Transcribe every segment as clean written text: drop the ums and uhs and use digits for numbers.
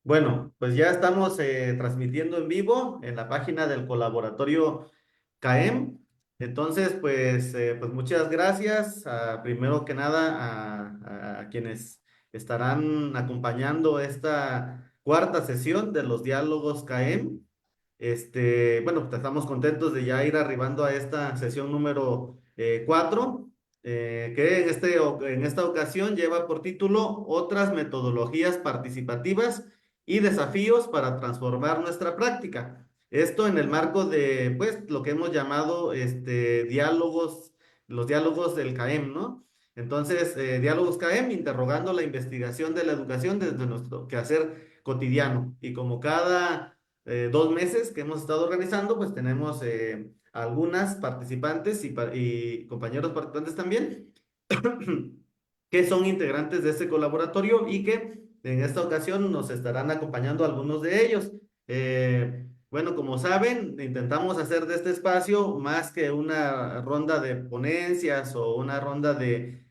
Bueno, pues ya estamos transmitiendo en vivo en la página del colaboratorio CAEM. Entonces, pues muchas gracias, primero que nada, a quienes estarán acompañando esta cuarta sesión de los diálogos CAEM. Bueno, pues estamos contentos de ya ir arribando a esta sesión número 4, que en esta ocasión lleva por título Otras metodologías participativas y desafíos para transformar nuestra práctica. Esto en el marco de, pues, lo que hemos llamado, diálogos, los diálogos del CAEM, ¿no? Entonces, diálogos CAEM, interrogando la investigación de la educación desde nuestro quehacer cotidiano. Y como cada 2 meses que hemos estado organizando, pues tenemos algunas participantes y compañeros participantes también que son integrantes de este colaboratorio y que en esta ocasión nos estarán acompañando algunos de ellos. Bueno, como saben, intentamos hacer de este espacio más que una ronda de ponencias o una ronda de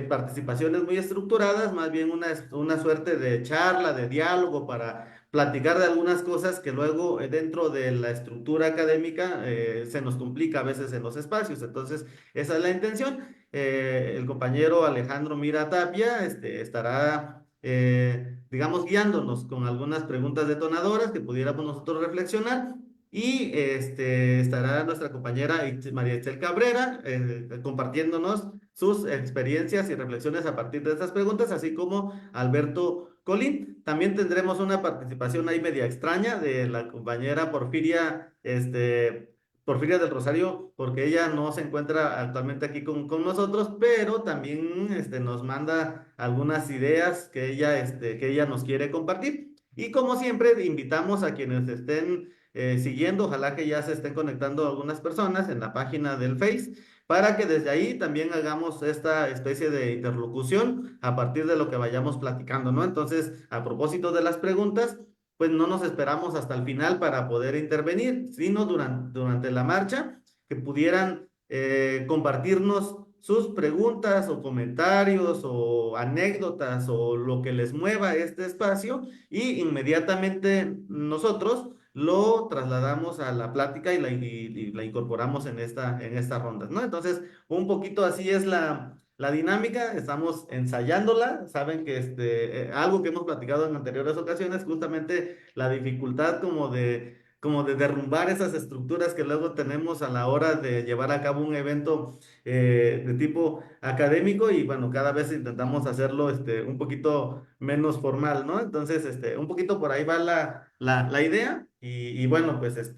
participaciones muy estructuradas, más bien una suerte de charla, de diálogo para platicar de algunas cosas que luego dentro de la estructura académica se nos complica a veces en los espacios. Entonces, esa es la intención. El compañero Alejandro Mira Tapia estará, digamos, guiándonos con algunas preguntas detonadoras que pudiéramos nosotros reflexionar. Y estará nuestra compañera María Itzel Cabrera compartiéndonos sus experiencias y reflexiones a partir de estas preguntas, así como Alberto Colín. También tendremos una participación ahí media extraña de la compañera Porfiria del Rosario, porque ella no se encuentra actualmente aquí con nosotros, pero también nos manda algunas ideas que ella nos quiere compartir. Y como siempre, invitamos a quienes estén siguiendo, ojalá que ya se estén conectando algunas personas en la página del Face, para que desde ahí también hagamos esta especie de interlocución a partir de lo que vayamos platicando, ¿no? Entonces, a propósito de las preguntas, pues no nos esperamos hasta el final para poder intervenir, sino durante la marcha, que pudieran compartirnos sus preguntas o comentarios o anécdotas o lo que les mueva este espacio y inmediatamente nosotros lo trasladamos a la plática y la incorporamos en estas rondas, ¿no? Entonces, un poquito así es la dinámica, estamos ensayándola, saben que algo que hemos platicado en anteriores ocasiones, justamente la dificultad como de derrumbar esas estructuras que luego tenemos a la hora de llevar a cabo un evento de tipo académico y bueno, cada vez intentamos hacerlo un poquito menos formal, ¿no? Entonces, un poquito por ahí va la idea y bueno, pues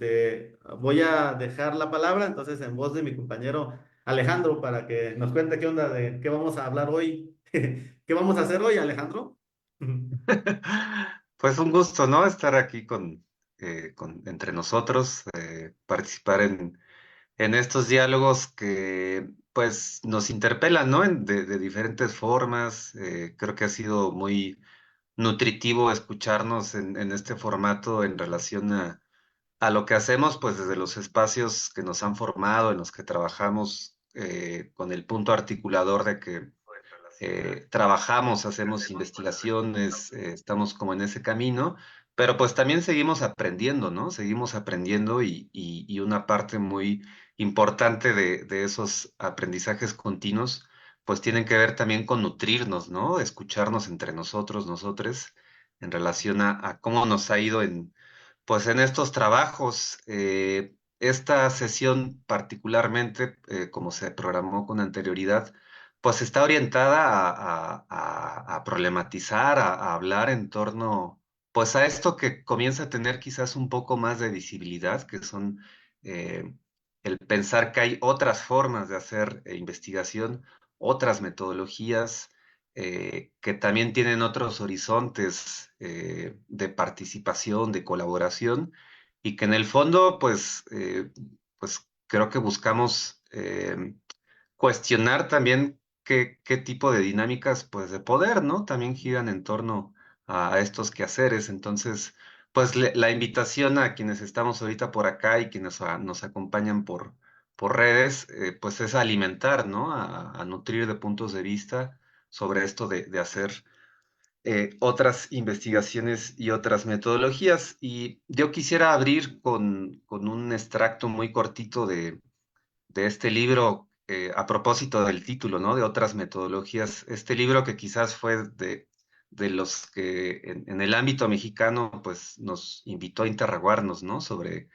voy a dejar la palabra entonces en voz de mi compañero Alejandro para que nos cuente qué onda de qué vamos a hablar hoy. ¿Qué vamos a hacer hoy, Alejandro? Pues un gusto, ¿no? Estar aquí entre nosotros, participar en estos diálogos que pues nos interpelan, ¿no? De diferentes formas. Creo que ha sido muy nutritivo escucharnos en este formato en relación a lo que hacemos, pues desde los espacios que nos han formado, en los que trabajamos, con el punto articulador de que trabajamos, hacemos investigaciones, estamos como en ese camino, pero pues también seguimos aprendiendo, ¿no? Seguimos aprendiendo y una parte muy importante de esos aprendizajes continuos, pues tienen que ver también con nutrirnos, ¿no? Escucharnos entre nosotros, nosotres, en relación a cómo nos ha ido pues en estos trabajos. Esta sesión particularmente, como se programó con anterioridad, pues está orientada a problematizar, a hablar en torno, pues a esto que comienza a tener quizás un poco más de visibilidad, que son eh, el pensar que hay otras formas de hacer investigación, otras metodologías, que también tienen otros horizontes de participación, de colaboración, y que en el fondo, pues creo que buscamos cuestionar también qué tipo de dinámicas pues de poder, ¿no? También giran en torno a estos quehaceres. Entonces, pues la invitación a quienes estamos ahorita por acá y quienes nos acompañan por redes, pues es alimentar, ¿no? A nutrir de puntos de vista sobre esto de hacer otras investigaciones y otras metodologías. Y yo quisiera abrir con un extracto muy cortito de este libro, a propósito del título, ¿no? De otras metodologías. Este libro que quizás fue de los que en el ámbito mexicano, pues nos invitó a interrogarnos, ¿no? Sobre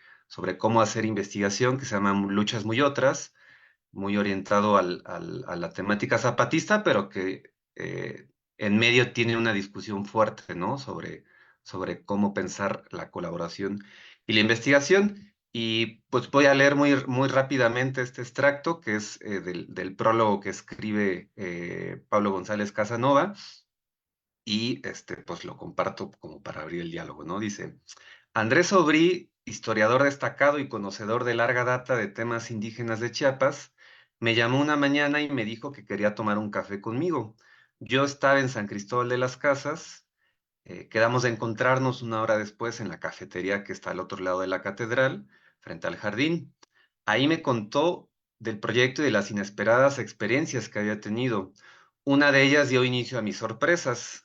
cómo hacer investigación, que se llama Luchas muy otras, muy orientado a la temática zapatista, pero que en medio tiene una discusión fuerte, ¿no? Sobre cómo pensar la colaboración y la investigación. Y pues voy a leer muy rápidamente este extracto, que es del prólogo que escribe Pablo González Casanova, y pues lo comparto como para abrir el diálogo, ¿no? Dice, Andrés Aubry, historiador destacado y conocedor de larga data de temas indígenas de Chiapas, me llamó una mañana y me dijo que quería tomar un café conmigo. Yo estaba en San Cristóbal de las Casas, quedamos de encontrarnos una hora después en la cafetería que está al otro lado de la catedral, frente al jardín. Ahí me contó del proyecto y de las inesperadas experiencias que había tenido. Una de ellas dio inicio a mis sorpresas,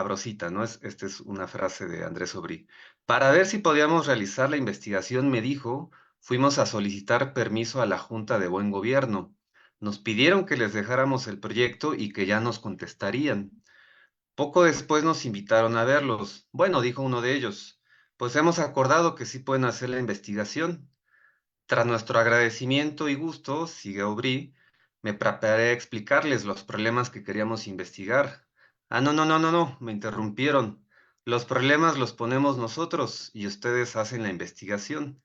Brosita, ¿no? Esta es una frase de Andrés Aubry. Para ver si podíamos realizar la investigación, me dijo, fuimos a solicitar permiso a la Junta de Buen Gobierno. Nos pidieron que les dejáramos el proyecto y que ya nos contestarían. Poco después nos invitaron a verlos. Bueno, dijo uno de ellos, pues hemos acordado que sí pueden hacer la investigación. Tras nuestro agradecimiento y gusto, sigue Aubry, me preparé a explicarles los problemas que queríamos investigar. Ah, no, me interrumpieron. Los problemas los ponemos nosotros y ustedes hacen la investigación.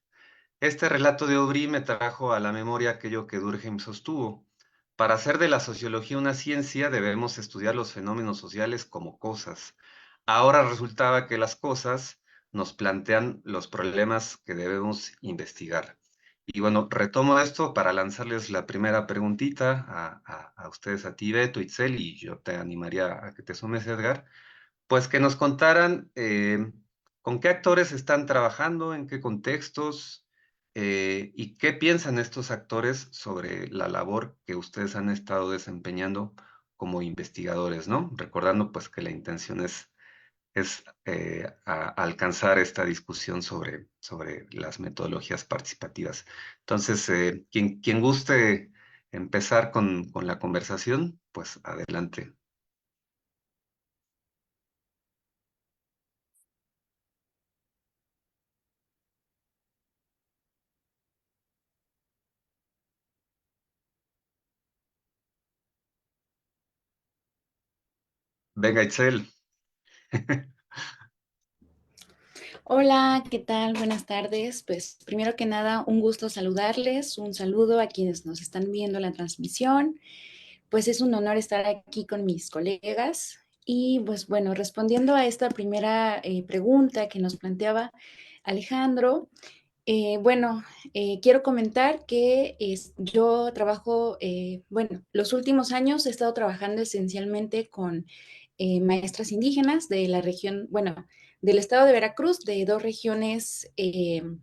Este relato de Aubry me trajo a la memoria aquello que Durkheim sostuvo. Para hacer de la sociología una ciencia debemos estudiar los fenómenos sociales como cosas. Ahora resultaba que las cosas nos plantean los problemas que debemos investigar. Y bueno, retomo esto para lanzarles la primera preguntita a ustedes, a ti, Beto, Itzel, y yo te animaría a que te sumes, Edgar. Pues que nos contaran con qué actores están trabajando, en qué contextos, y qué piensan estos actores sobre la labor que ustedes han estado desempeñando como investigadores, ¿no? Recordando pues que la intención es alcanzar esta discusión sobre las metodologías participativas. Entonces, quien guste empezar con la conversación, pues adelante. Venga, Itzel. Hola, ¿qué tal? Buenas tardes. Pues primero que nada, un gusto saludarles, un saludo a quienes nos están viendo la transmisión. Pues es un honor estar aquí con mis colegas. Y pues bueno, respondiendo a esta primera pregunta que nos planteaba Alejandro, bueno, quiero comentar que yo trabajo, bueno, los últimos años he estado trabajando esencialmente con maestras indígenas de la región, bueno, del estado de Veracruz, de dos regiones en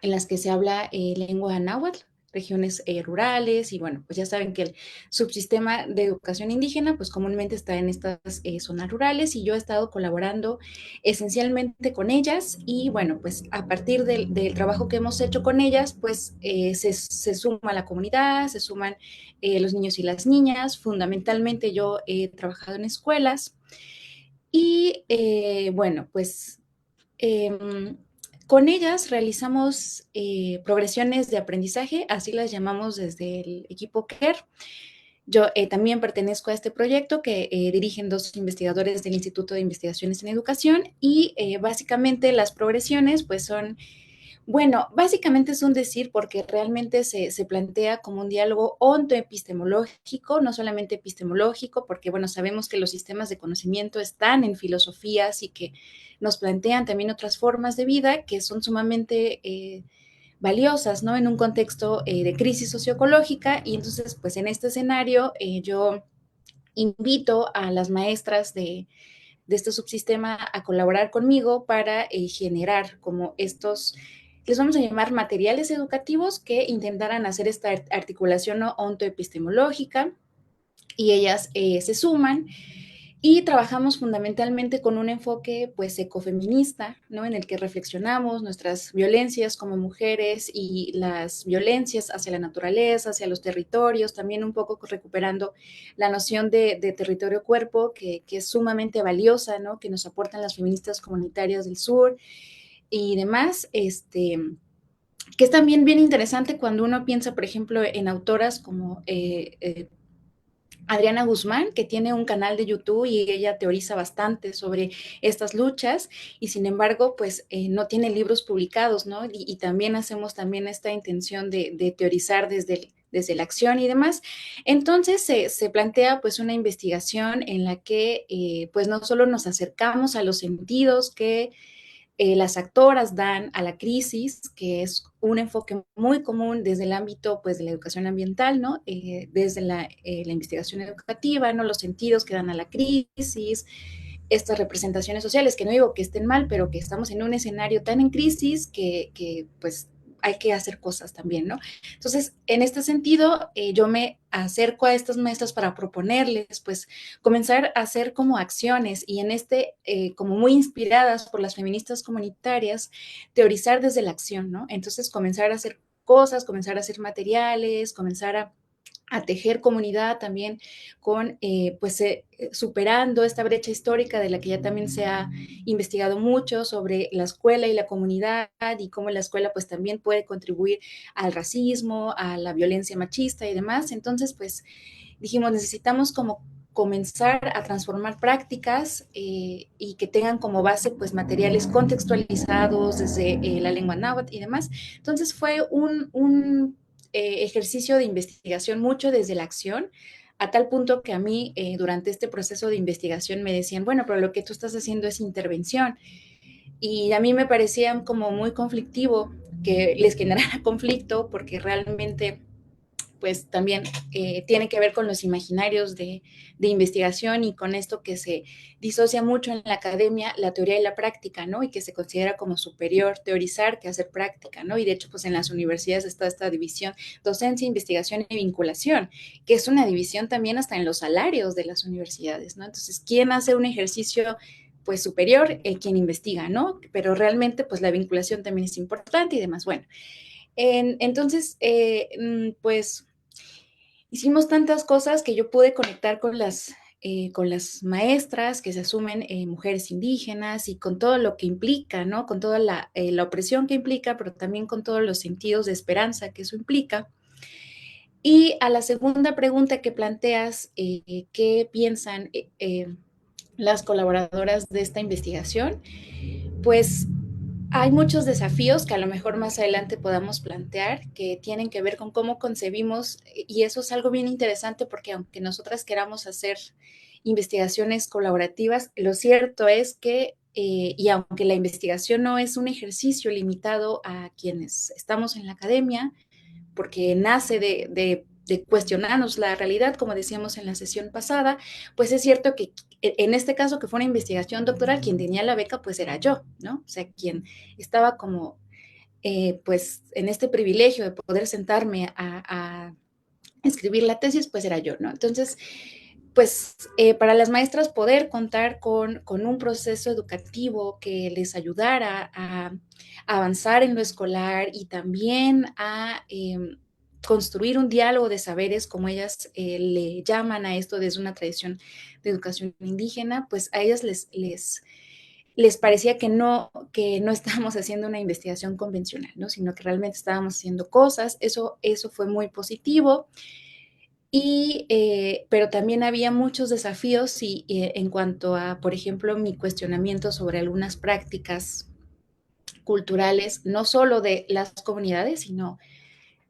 las que se habla lengua náhuatl, regiones rurales, y bueno, pues ya saben que el subsistema de educación indígena, pues comúnmente está en estas zonas rurales, y yo he estado colaborando esencialmente con ellas, y bueno, pues a partir del trabajo que hemos hecho con ellas, pues se suma la comunidad, se suman los niños y las niñas. Fundamentalmente yo he trabajado en escuelas, y bueno, pues eh, con ellas realizamos progresiones de aprendizaje, así las llamamos desde el equipo CARE. Yo también pertenezco a este proyecto que dirigen dos investigadores del Instituto de Investigaciones en Educación, y básicamente las progresiones pues son, bueno, básicamente es un decir porque realmente se plantea como un diálogo ontoepistemológico, no solamente epistemológico, porque bueno, sabemos que los sistemas de conocimiento están en filosofías y que nos plantean también otras formas de vida que son sumamente valiosas, ¿no? En un contexto de crisis socioecológica. Y entonces, pues en este escenario, yo invito a las maestras de este subsistema a colaborar conmigo para generar como estos, les vamos a llamar materiales educativos que intentaran hacer esta articulación ontoepistemológica, y ellas se suman. Y trabajamos fundamentalmente con un enfoque pues ecofeminista, ¿no? En el que reflexionamos nuestras violencias como mujeres y las violencias hacia la naturaleza, hacia los territorios, también un poco recuperando la noción de territorio-cuerpo que es sumamente valiosa, ¿no? Que nos aportan las feministas comunitarias del sur y demás, que es también bien interesante cuando uno piensa, por ejemplo, en autoras como Adriana Guzmán, que tiene un canal de YouTube y ella teoriza bastante sobre estas luchas y sin embargo, pues no tiene libros publicados, ¿no? Y también hacemos también esta intención de teorizar desde la acción y demás. Entonces se plantea pues una investigación en la que pues no solo nos acercamos a los sentidos que las actoras dan a la crisis, que es un enfoque muy común desde el ámbito pues, de la educación ambiental, ¿no? Desde la investigación educativa, ¿no? Los sentidos que dan a la crisis, estas representaciones sociales, que no digo que estén mal, pero que estamos en un escenario tan en crisis que pues hay que hacer cosas también, ¿no? Entonces, en este sentido, yo me acerco a estas maestras para proponerles, pues, comenzar a hacer como acciones y en como muy inspiradas por las feministas comunitarias, teorizar desde la acción, ¿no? Entonces, comenzar a hacer cosas, comenzar a hacer materiales, comenzar a tejer comunidad también con, pues, superando esta brecha histórica de la que ya también se ha investigado mucho sobre la escuela y la comunidad y cómo la escuela pues también puede contribuir al racismo, a la violencia machista y demás. Entonces, pues dijimos, necesitamos como comenzar a transformar prácticas y que tengan como base pues materiales contextualizados desde la lengua náhuatl y demás. Entonces fue un ejercicio de investigación mucho desde la acción, a tal punto que a mí durante este proceso de investigación me decían, bueno, pero lo que tú estás haciendo es intervención. Y a mí me parecía como muy conflictivo que les generara conflicto porque realmente pues también tiene que ver con los imaginarios de, investigación y con esto que se disocia mucho en la academia, la teoría y la práctica, ¿no? Y que se considera como superior teorizar que hacer práctica, ¿no? Y de hecho, pues en las universidades está esta división docencia, investigación y vinculación, que es una división también hasta en los salarios de las universidades, ¿no? Entonces, ¿quién hace un ejercicio pues superior? Quien investiga, ¿no? Pero realmente pues la vinculación también es importante y demás. Bueno, entonces, pues hicimos tantas cosas que yo pude conectar con las maestras que se asumen mujeres indígenas y con todo lo que implica, ¿no? Con toda la opresión que implica, pero también con todos los sentidos de esperanza que eso implica. Y a la segunda pregunta que planteas, ¿qué piensan las colaboradoras de esta investigación? Pues hay muchos desafíos que a lo mejor más adelante podamos plantear que tienen que ver con cómo concebimos, y eso es algo bien interesante porque aunque nosotras queramos hacer investigaciones colaborativas, lo cierto es que, y aunque la investigación no es un ejercicio limitado a quienes estamos en la academia, porque nace de cuestionarnos la realidad, como decíamos en la sesión pasada, pues es cierto que en este caso que fue una investigación doctoral, quien tenía la beca pues era yo, ¿no? O sea, quien estaba como pues en este privilegio de poder sentarme a escribir la tesis, pues era yo, ¿no? Entonces, pues para las maestras poder contar con un proceso educativo que les ayudara a avanzar en lo escolar y también a construir un diálogo de saberes, como ellas le llaman a esto desde una tradición de educación indígena, pues a ellas les parecía que no estábamos haciendo una investigación convencional, ¿no? Sino que realmente estábamos haciendo cosas. Eso fue muy positivo. Pero también había muchos desafíos en cuanto a, por ejemplo, mi cuestionamiento sobre algunas prácticas culturales, no solo de las comunidades, sino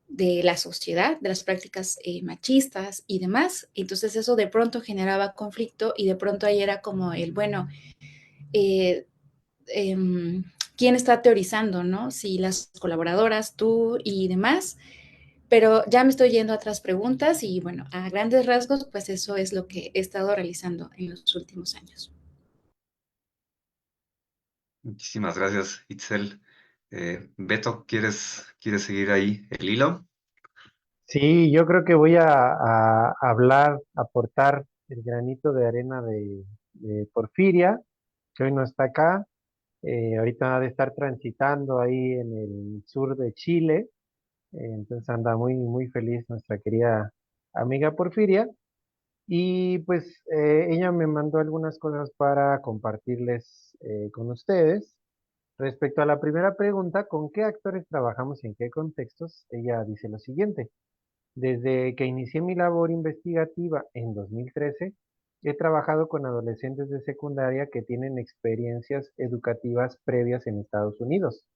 de la sociedad, de las prácticas machistas y demás. Entonces eso de pronto generaba conflicto y de pronto ahí era como bueno, eh, eh, ¿quién está teorizando, no? Si las colaboradoras, tú y demás. Pero ya me estoy yendo a otras preguntas y bueno, a grandes rasgos, pues eso es lo que he estado realizando en los últimos años. Muchísimas gracias, Itzel. Beto, ¿quieres seguir ahí el hilo? Sí, yo creo que voy a hablar, aportar el granito de arena de Porfiria, que hoy no está acá. Ahorita ha de estar transitando ahí en el sur de Chile. Entonces anda muy, muy feliz nuestra querida amiga Porfiria. Y pues ella me mandó algunas cosas para compartirles con ustedes. Respecto a la primera pregunta, ¿con qué actores trabajamos y en qué contextos? Ella dice lo siguiente. Desde que inicié mi labor investigativa en 2013, he trabajado con adolescentes de secundaria que tienen experiencias educativas previas en Estados Unidos,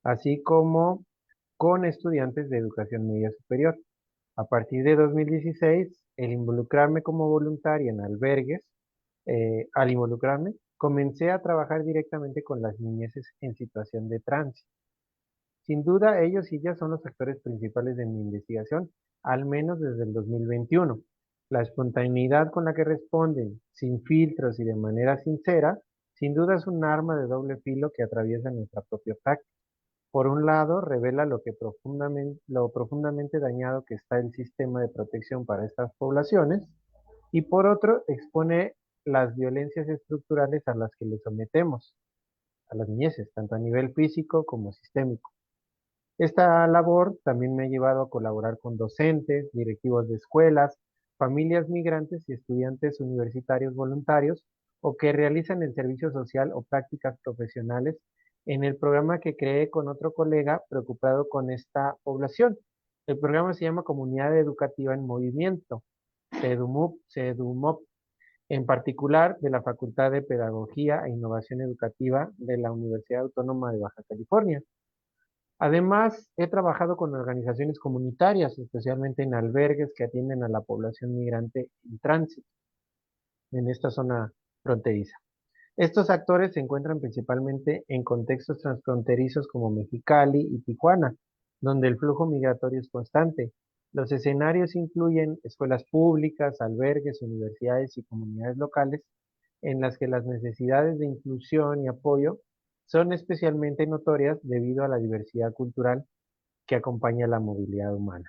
así como con estudiantes de educación media superior. A partir de 2016, el involucrarme como voluntaria en albergues, al involucrarme, comencé a trabajar directamente con las niñeces en situación de tránsito. Sin duda, ellos y ellas son los actores principales de mi investigación, al menos desde el 2021. La espontaneidad con la que responden, sin filtros y de manera sincera, sin duda es un arma de doble filo que atraviesa nuestra propia práctica. Por un lado, revela lo profundamente dañado que está el sistema de protección para estas poblaciones, y por otro, expone las violencias estructurales a las que le sometemos, a las niñeces, tanto a nivel físico como sistémico. Esta labor también me ha llevado a colaborar con docentes, directivos de escuelas, familias migrantes y estudiantes universitarios voluntarios o que realizan el servicio social o prácticas profesionales en el programa que creé con otro colega preocupado con esta población. El programa se llama Comunidad Educativa en Movimiento, CEDUMOP, en particular de la Facultad de Pedagogía e Innovación Educativa de la Universidad Autónoma de Baja California. Además, he trabajado con organizaciones comunitarias, especialmente en albergues que atienden a la población migrante en tránsito en esta zona fronteriza. Estos actores se encuentran principalmente en contextos transfronterizos como Mexicali y Tijuana, donde el flujo migratorio es constante. Los escenarios incluyen escuelas públicas, albergues, universidades y comunidades locales en las que las necesidades de inclusión y apoyo son especialmente notorias debido a la diversidad cultural que acompaña la movilidad humana.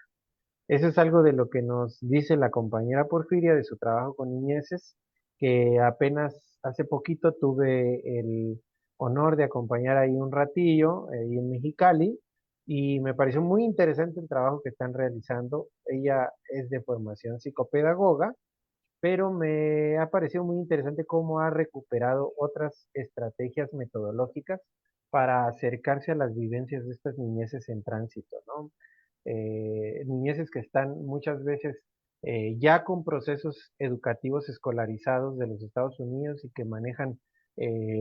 Eso es algo de lo que nos dice la compañera Porfiria de su trabajo con niñeces, que apenas hace poquito tuve el honor de acompañar ahí un ratillo, ahí en Mexicali, y me pareció muy interesante el trabajo que están realizando. Ella es de formación psicopedagoga, pero me ha parecido muy interesante cómo ha recuperado otras estrategias metodológicas para acercarse a las vivencias de estas niñeces en tránsito, ¿no? Niñeces que están muchas veces ya con procesos educativos escolarizados de los Estados Unidos y que manejan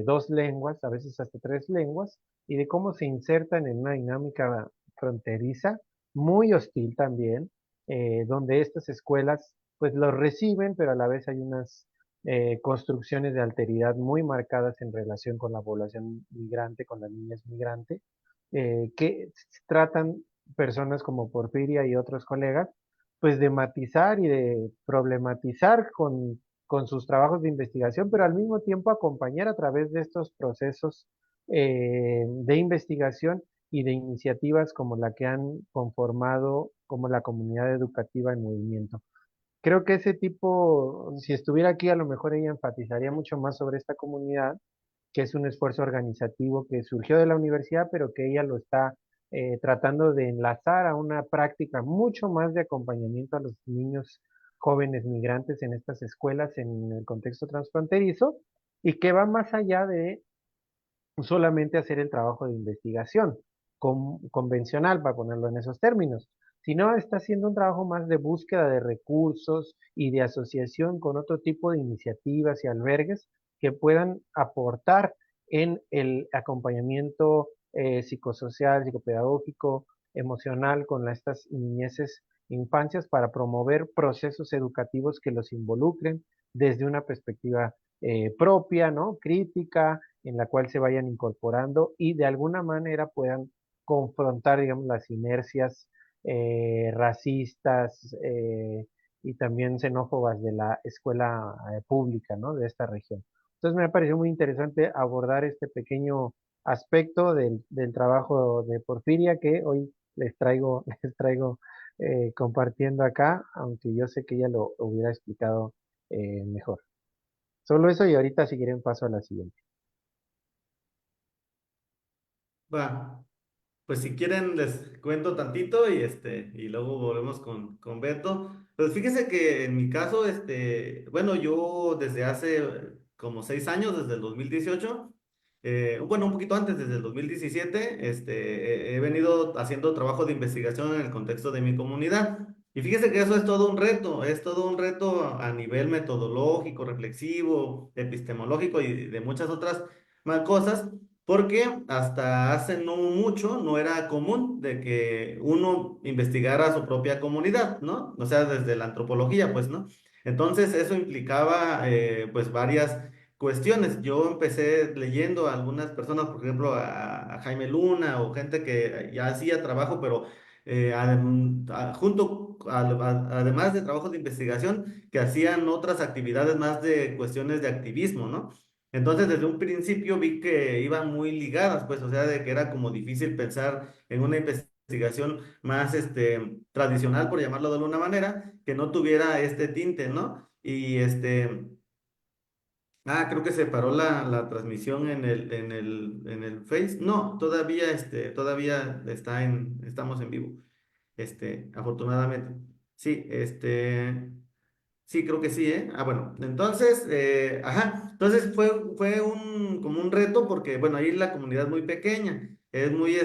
dos lenguas, a veces hasta tres lenguas, y de cómo se insertan en una dinámica fronteriza, muy hostil también, donde estas escuelas pues los reciben, pero a la vez hay unas construcciones de alteridad muy marcadas en relación con la población migrante, con las niñas migrantes, que tratan personas como Porfiria y otros colegas, pues de matizar y de problematizar con sus trabajos de investigación, pero al mismo tiempo acompañar a través de estos procesos de investigación y de iniciativas como la que han conformado como la comunidad educativa en movimiento. Creo que ese tipo, si estuviera aquí, a lo mejor ella enfatizaría mucho más sobre esta comunidad, que es un esfuerzo organizativo que surgió de la universidad, pero que ella lo está tratando de enlazar a una práctica mucho más de acompañamiento a los niños jóvenes migrantes en estas escuelas en el contexto transfronterizo y que va más allá de solamente hacer el trabajo de investigación convencional, para ponerlo en esos términos, sino está haciendo un trabajo más de búsqueda de recursos y de asociación con otro tipo de iniciativas y albergues que puedan aportar en el acompañamiento psicosocial, psicopedagógico, emocional con estas niñeces, infancias para promover procesos educativos que los involucren desde una perspectiva propia, ¿no? Crítica, en la cual se vayan incorporando y de alguna manera puedan confrontar, digamos, las inercias racistas y también xenófobas de la escuela pública, ¿no? De esta región. Entonces me ha parecido muy interesante abordar este pequeño aspecto del trabajo de Porfiria que hoy les traigo compartiendo acá, aunque yo sé que ella lo hubiera explicado mejor. Solo eso y ahorita si quieren paso a la siguiente. Va. Pues si quieren les cuento tantito y luego volvemos con Beto. Pues fíjese que en mi caso, bueno, yo desde hace como 6 años, desde el 2018, bueno, un poquito antes, desde el 2017, he venido haciendo trabajo de investigación en el contexto de mi comunidad. Y fíjese que eso es todo un reto a nivel metodológico, reflexivo, epistemológico y de muchas otras más cosas. Porque hasta hace no mucho no era común de que uno investigara su propia comunidad, ¿no? O sea, desde la antropología, pues, ¿no? Entonces eso implicaba, pues, varias cuestiones. Yo empecé leyendo a algunas personas, por ejemplo, a Jaime Luna o gente que ya hacía trabajo, pero además de trabajos de investigación, que hacían otras actividades más de cuestiones de activismo, ¿no? Entonces, desde un principio vi que iban muy ligadas, pues, o sea, de que era como difícil pensar en una investigación más, tradicional, por llamarlo de alguna manera, que no tuviera este tinte, ¿no? Creo que se paró la transmisión en el Face. No, todavía estamos en vivo, afortunadamente. Sí, Sí, creo que sí, ¿eh? Bueno, entonces, entonces fue como un reto porque, bueno, ahí la comunidad es muy pequeña, es muy,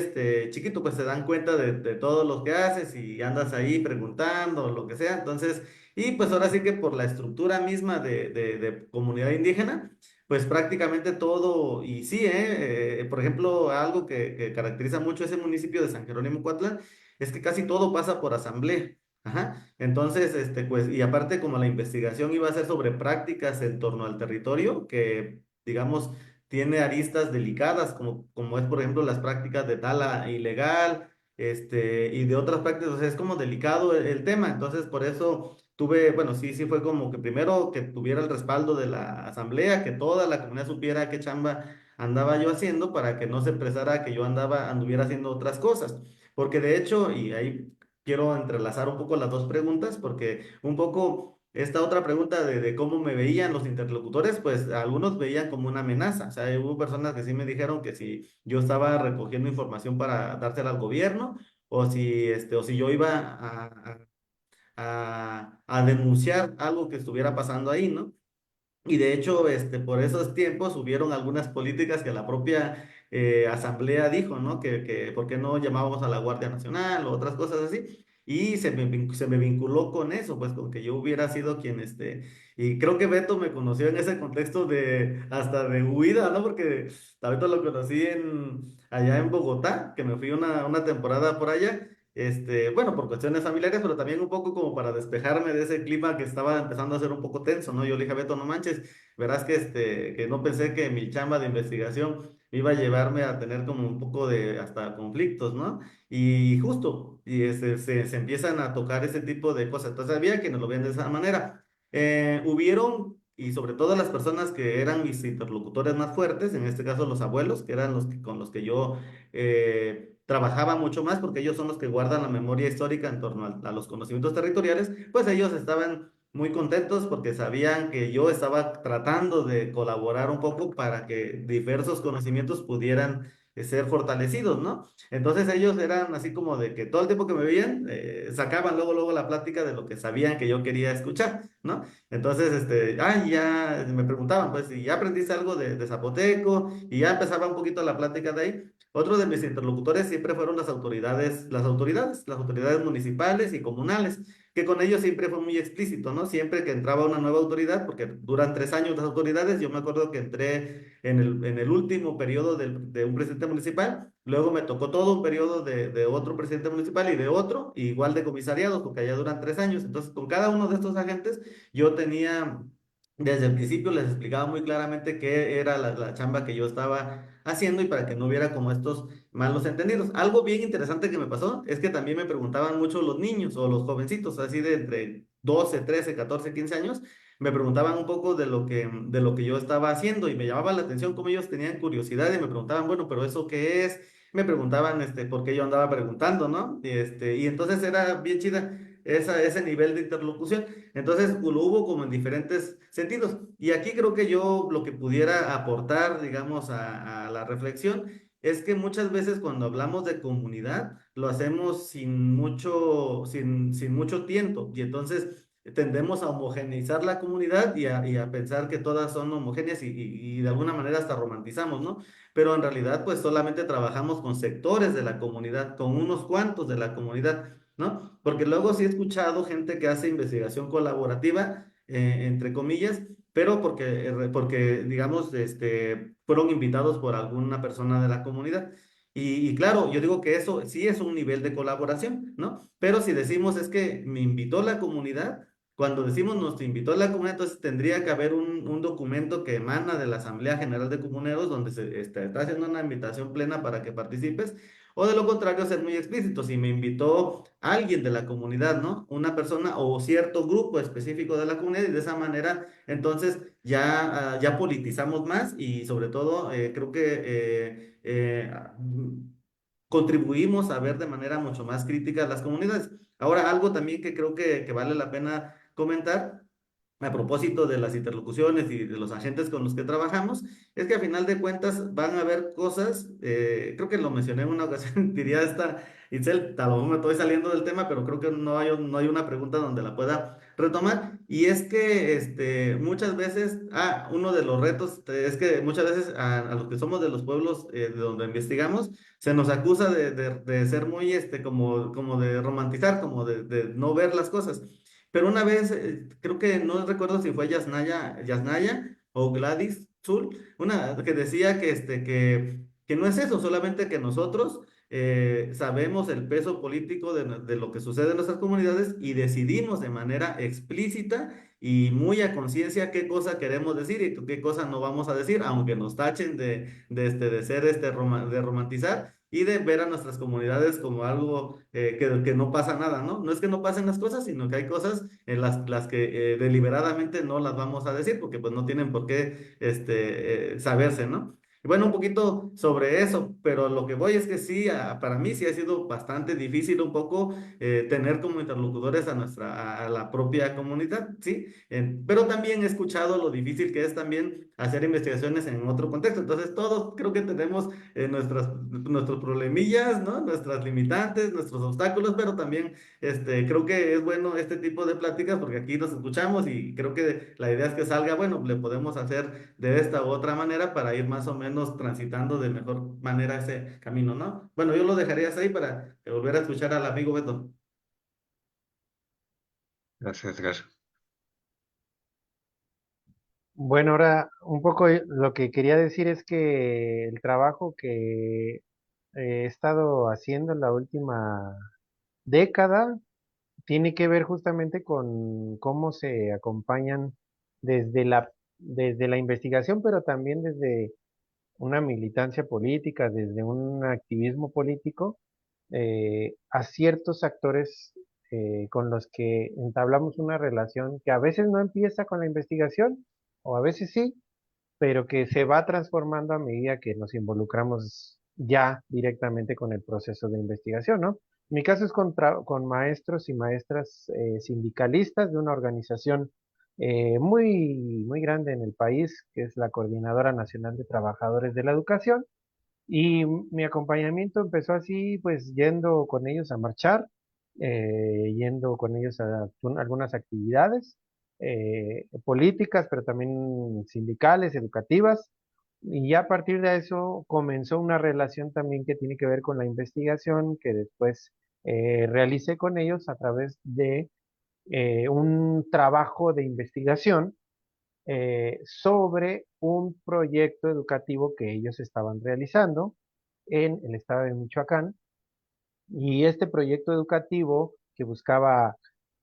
chiquito, pues se dan cuenta de todo lo que haces y andas ahí preguntando, lo que sea, entonces, y pues ahora sí que por la estructura misma de comunidad indígena, pues prácticamente todo, y sí, por ejemplo, algo que caracteriza mucho ese municipio de San Jerónimo Cuautla es que casi todo pasa por asamblea. Ajá. Entonces, pues, y aparte como la investigación iba a ser sobre prácticas en torno al territorio, que, digamos, tiene aristas delicadas, como es, por ejemplo, las prácticas de tala ilegal, y de otras prácticas, o sea, es como delicado el tema. Entonces, por eso tuve, bueno, sí fue como que primero que tuviera el respaldo de la asamblea, que toda la comunidad supiera qué chamba andaba yo haciendo para que no se expresara que yo anduviera haciendo otras cosas. Porque de hecho, y ahí quiero entrelazar un poco las dos preguntas, porque un poco esta otra pregunta de cómo me veían los interlocutores, pues algunos veían como una amenaza. O sea, hubo personas que sí me dijeron que si yo estaba recogiendo información para dársela al gobierno, o si yo iba a denunciar algo que estuviera pasando ahí, ¿no? Y de hecho, por esos tiempos hubieron algunas políticas que la propia asamblea dijo, ¿no? Que por qué no llamábamos a la Guardia Nacional o otras cosas así. Y se me vinculó con eso, pues con que yo hubiera sido quien, y creo que Beto me conoció en ese contexto hasta de huida, ¿no? Porque a Beto lo conocí allá en Bogotá, que me fui una temporada por allá. Bueno, por cuestiones familiares, pero también un poco como para despejarme de ese clima que estaba empezando a ser un poco tenso, ¿no? Yo le dije a Beto, no manches, verás que no pensé que mi chamba de investigación iba a llevarme a tener como un poco de hasta conflictos, ¿no? Y justo, se empiezan a tocar ese tipo de cosas. Entonces había quienes lo ven de esa manera. Hubieron, y sobre todo las personas que eran mis interlocutores más fuertes, en este caso los abuelos, que eran con los que yo trabajaba mucho más, porque ellos son los que guardan la memoria histórica en torno a los conocimientos territoriales, pues ellos estaban muy contentos porque sabían que yo estaba tratando de colaborar un poco para que diversos conocimientos pudieran ser fortalecidos, ¿no? Entonces ellos eran así como de que todo el tiempo que me veían, sacaban luego la plática de lo que sabían que yo quería escuchar, ¿no? Entonces, ya me preguntaban, pues, si ya aprendiste algo de zapoteco, y ya empezaba un poquito la plática de ahí. Otro de mis interlocutores siempre fueron las autoridades municipales y comunales, que con ellos siempre fue muy explícito, ¿no? Siempre que entraba una nueva autoridad, porque duran 3 años las autoridades, yo me acuerdo que entré en el último periodo de un presidente municipal, luego me tocó todo un periodo de otro presidente municipal y de otro, y igual de comisariados, porque allá duran 3 años. Entonces, con cada uno de estos agentes, yo tenía, desde el principio les explicaba muy claramente qué era la chamba que yo estaba haciendo y para que no hubiera como estos malos entendidos. Algo bien interesante que me pasó es que también me preguntaban mucho los niños o los jovencitos, así de entre 12 13 14 15 años, me preguntaban un poco de lo que yo estaba haciendo y me llamaba la atención cómo ellos tenían curiosidad y me preguntaban, bueno, pero ¿eso qué es? Me preguntaban, por qué yo andaba preguntando, ¿no? Y entonces era bien chida. ese nivel de interlocución. Entonces lo hubo como en diferentes sentidos. Y aquí creo que yo lo que pudiera aportar, digamos, a la reflexión es que muchas veces cuando hablamos de comunidad lo hacemos sin mucho tiempo y entonces tendemos a homogeneizar la comunidad y a pensar que todas son homogéneas y de alguna manera hasta romantizamos, ¿no? Pero en realidad pues solamente trabajamos con sectores de la comunidad, con unos cuantos de la comunidad, ¿no? Porque luego sí he escuchado gente que hace investigación colaborativa, entre comillas, pero porque digamos, fueron invitados por alguna persona de la comunidad. Y claro, yo digo que eso sí es un nivel de colaboración, ¿no? Pero si decimos es que me invitó la comunidad, cuando decimos nos invitó a la comunidad, entonces tendría que haber un documento que emana de la Asamblea General de Comuneros donde se está haciendo una invitación plena para que participes, o de lo contrario ser muy explícito, si me invitó alguien de la comunidad, ¿no? Una persona o cierto grupo específico de la comunidad y de esa manera entonces ya politizamos más y sobre todo creo que contribuimos a ver de manera mucho más crítica las comunidades. Ahora, algo también que creo que vale la pena comentar a propósito de las interlocuciones y de los agentes con los que trabajamos, es que a final de cuentas van a haber cosas, creo que lo mencioné en una ocasión, diría esta Itzel, a lo mejor me estoy saliendo del tema, pero creo que no hay una pregunta donde la pueda retomar, y es que muchas veces, uno de los retos es que muchas veces a los que somos de los pueblos de donde investigamos, se nos acusa de ser muy, como de romantizar, como de no ver las cosas. Pero una vez, creo que no recuerdo si fue Yasnaya o Gladys Zul, una que decía que no es eso, solamente que nosotros sabemos el peso político de lo que sucede en nuestras comunidades y decidimos de manera explícita y muy a conciencia qué cosa queremos decir y qué cosa no vamos a decir, aunque nos tachen de ser de romantizar y de ver a nuestras comunidades como algo que no pasa nada, ¿no? No es que no pasen las cosas, sino que hay cosas en las que deliberadamente no las vamos a decir porque pues no tienen por qué saberse, ¿no? Y bueno, un poquito sobre eso, pero lo que voy es que sí, para mí sí ha sido bastante difícil un poco tener como interlocutores a la propia comunidad, ¿sí? Pero también he escuchado lo difícil que es también hacer investigaciones en otro contexto. Entonces, todos creo que tenemos nuestros problemillas, ¿no? Nuestras limitantes, nuestros obstáculos, pero también creo que es bueno este tipo de pláticas porque aquí nos escuchamos y creo que la idea es que salga, bueno, le podemos hacer de esta u otra manera para ir más o menos transitando de mejor manera ese camino, ¿no? Bueno, yo lo dejaría así para volver a escuchar al amigo Beto. Gracias, Edgar. Bueno, ahora un poco lo que quería decir es que el trabajo que he estado haciendo en la última década tiene que ver justamente con cómo se acompañan desde desde la investigación, pero también desde una militancia política, desde un activismo político, a ciertos actores con los que entablamos una relación que a veces no empieza con la investigación, o a veces sí, pero que se va transformando a medida que nos involucramos ya directamente con el proceso de investigación, ¿no? Mi caso es con maestros y maestras sindicalistas de una organización muy grande en el país, que es la Coordinadora Nacional de Trabajadores de la Educación, y mi acompañamiento empezó así, pues yendo con ellos a marchar, yendo con ellos a algunas actividades políticas, pero también sindicales, educativas. Y ya a partir de eso comenzó una relación también que tiene que ver con la investigación que después realicé con ellos a través de un trabajo de investigación sobre un proyecto educativo que ellos estaban realizando en el estado de Michoacán. Y este proyecto educativo que buscaba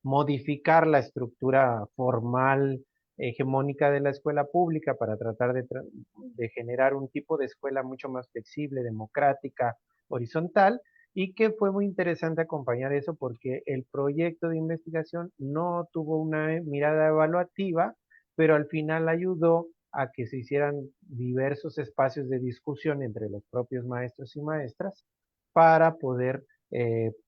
modificar la estructura formal hegemónica de la escuela pública para tratar de generar un tipo de escuela mucho más flexible, democrática, horizontal, y que fue muy interesante acompañar eso porque el proyecto de investigación no tuvo una mirada evaluativa, pero al final ayudó a que se hicieran diversos espacios de discusión entre los propios maestros y maestras para poder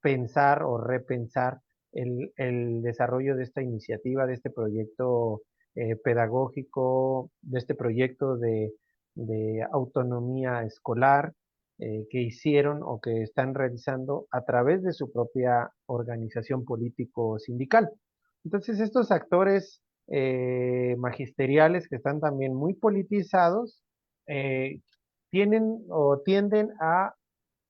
pensar o repensar el desarrollo de esta iniciativa, de este proyecto pedagógico, de este proyecto de autonomía escolar que hicieron o que están realizando a través de su propia organización político-sindical. Entonces, estos actores magisteriales que están también muy politizados, tienen o tienden a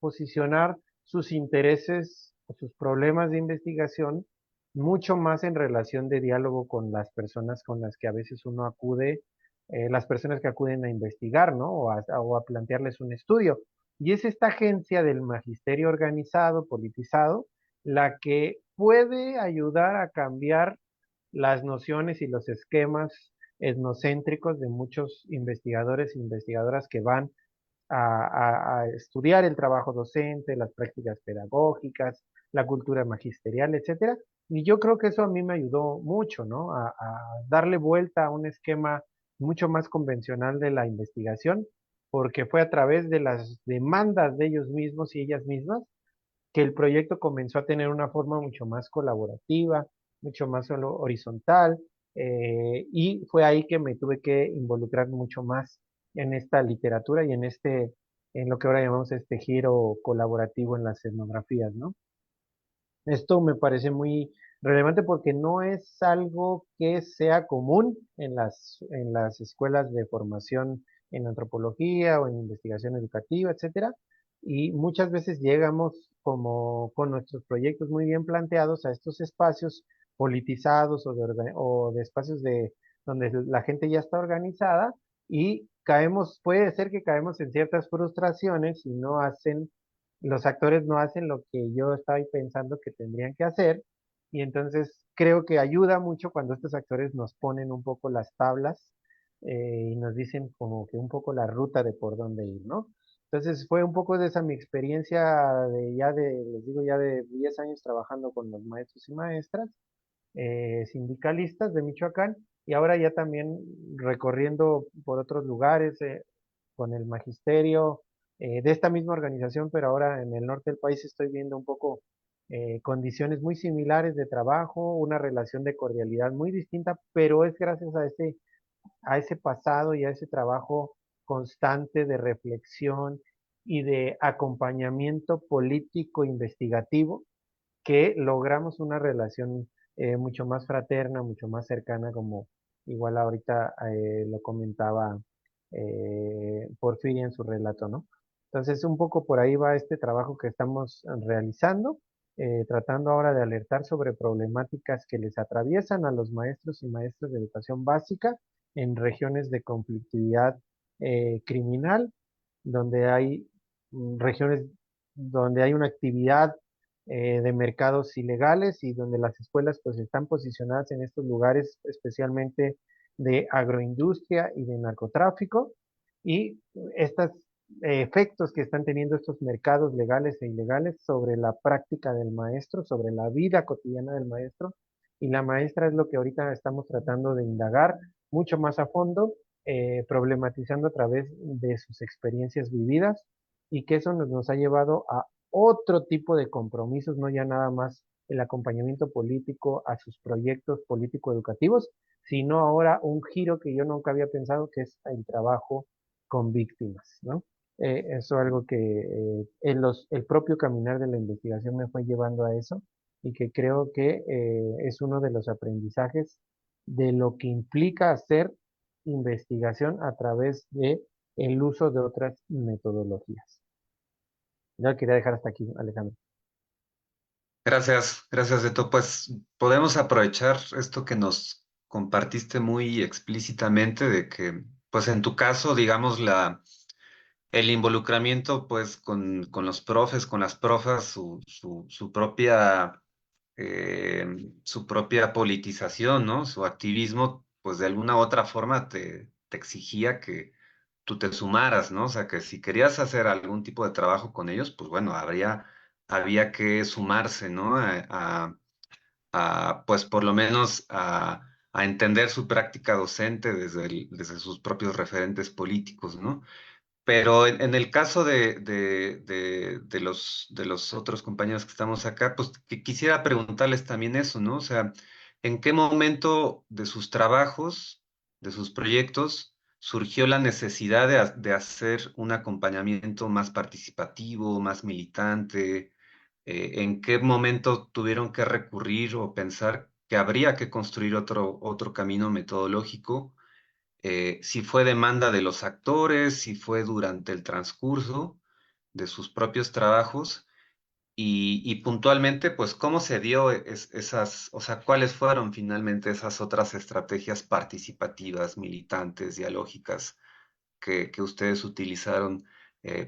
posicionar sus intereses o sus problemas de investigación mucho más en relación de diálogo con las personas con las que a veces uno acude, las personas que acuden a investigar, ¿no? O a plantearles un estudio. Y es esta agencia del magisterio organizado, politizado, la que puede ayudar a cambiar las nociones y los esquemas etnocéntricos de muchos investigadores e investigadoras que van a estudiar el trabajo docente, las prácticas pedagógicas, la cultura magisterial, etcétera. Y yo creo que eso a mí me ayudó mucho, ¿no? A darle vuelta a un esquema mucho más convencional de la investigación, porque fue a través de las demandas de ellos mismos y ellas mismas que el proyecto comenzó a tener una forma mucho más colaborativa, mucho más horizontal, y fue ahí que me tuve que involucrar mucho más en esta literatura y en lo que ahora llamamos este giro colaborativo en las etnografías, ¿no? Esto me parece muy relevante porque no es algo que sea común en las escuelas de formación en antropología o en investigación educativa, etcétera. Y muchas veces llegamos como con nuestros proyectos muy bien planteados a estos espacios politizados o de espacios donde la gente ya está organizada y caemos, puede ser que caemos en ciertas frustraciones y no hacen los actores no hacen lo que yo estaba pensando que tendrían que hacer, y entonces creo que ayuda mucho cuando estos actores nos ponen un poco las tablas y nos dicen como que un poco la ruta de por dónde ir, ¿no? Entonces fue un poco de esa mi experiencia les digo, ya de 10 años trabajando con los maestros y maestras sindicalistas de Michoacán y ahora ya también recorriendo por otros lugares con el magisterio de esta misma organización, pero ahora en el norte del país estoy viendo un poco condiciones muy similares de trabajo, una relación de cordialidad muy distinta, pero es gracias a ese pasado y a ese trabajo constante de reflexión y de acompañamiento político investigativo que logramos una relación mucho más fraterna, mucho más cercana, como igual ahorita lo comentaba Porfiria en su relato, ¿no? Entonces, un poco por ahí va este trabajo que estamos realizando, tratando ahora de alertar sobre problemáticas que les atraviesan a los maestros y maestras de educación básica en regiones de conflictividad criminal, donde hay regiones donde hay una actividad de mercados ilegales y donde las escuelas pues están posicionadas en estos lugares especialmente de agroindustria y de narcotráfico y estos efectos que están teniendo estos mercados legales e ilegales sobre la práctica del maestro, sobre la vida cotidiana del maestro y la maestra es lo que ahorita estamos tratando de indagar mucho más a fondo, problematizando a través de sus experiencias vividas y que eso nos ha llevado a otro tipo de compromisos, no ya nada más el acompañamiento político a sus proyectos político-educativos, sino ahora un giro que yo nunca había pensado, que es el trabajo con víctimas, ¿no? Eso es algo que el propio caminar de la investigación me fue llevando a eso y que creo que es uno de los aprendizajes de lo que implica hacer investigación a través de el uso de otras metodologías. Ya quería dejar hasta aquí, Alejandro. Gracias, Beto. Pues podemos aprovechar esto que nos compartiste muy explícitamente de que, pues en tu caso, digamos, el involucramiento, pues, con los profes, con las profas, eh, su propia politización, ¿no? Su activismo, pues de alguna u otra forma te exigía que tú te sumaras, ¿no? O sea, que si querías hacer algún tipo de trabajo con ellos, pues bueno, había que sumarse, ¿no? Pues por lo menos a entender su práctica docente desde sus propios referentes políticos, ¿no? Pero en el caso de los otros compañeros que estamos acá, pues quisiera preguntarles también eso, ¿no? O sea, ¿en qué momento de sus trabajos, de sus proyectos, surgió la necesidad de hacer un acompañamiento más participativo, más militante? ¿En qué momento tuvieron que recurrir o pensar que habría que construir otro camino metodológico? Si fue demanda de los actores, si fue durante el transcurso de sus propios trabajos y puntualmente, pues, cómo se dio esas, o sea, cuáles fueron finalmente esas otras estrategias participativas, militantes, dialógicas que ustedes utilizaron,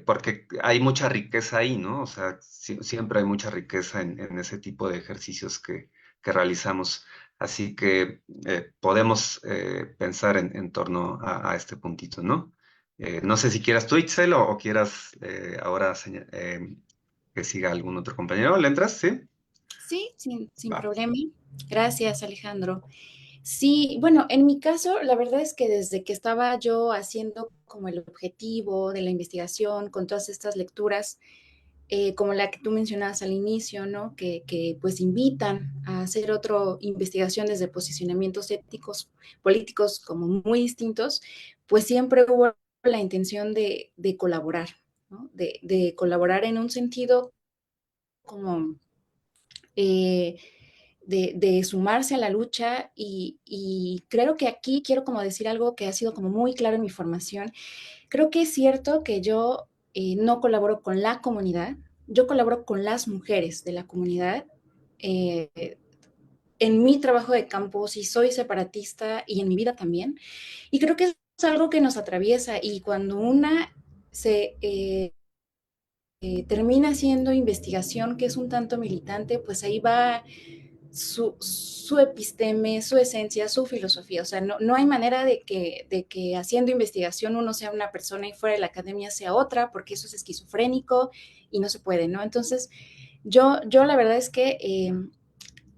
porque hay mucha riqueza ahí, ¿no? O sea, siempre hay mucha riqueza en ese tipo de ejercicios que realizamos. Así que podemos pensar en torno a este puntito, ¿no? No sé si quieras tú, Itzel, o quieras ahora que siga algún otro compañero. ¿Le entras? Sí. Sí, sin Va. problema. Gracias, Alejandro. Sí, bueno, en mi caso, la verdad es que desde que estaba yo haciendo como el objetivo de la investigación con todas estas lecturas, como la que tú mencionabas al inicio, ¿no? Que pues invitan a hacer otra investigación desde posicionamientos éticos, políticos como muy distintos, pues siempre hubo la intención de colaborar, ¿no? De colaborar en un sentido como eh, de sumarse a la lucha y creo que aquí quiero como decir algo que ha sido como muy claro en mi formación. Creo que es cierto que yo no colaboro con la comunidad, yo colaboro con las mujeres de la comunidad. Eh, en mi trabajo de campo sí soy separatista y en mi vida también. Y creo que es algo que nos atraviesa y cuando una se termina haciendo investigación que es un tanto militante, pues ahí va su episteme, su esencia, su filosofía. O sea, no hay manera de que haciendo investigación uno sea una persona y fuera de la academia sea otra, porque eso es esquizofrénico y no se puede, ¿no? Entonces, yo la verdad es que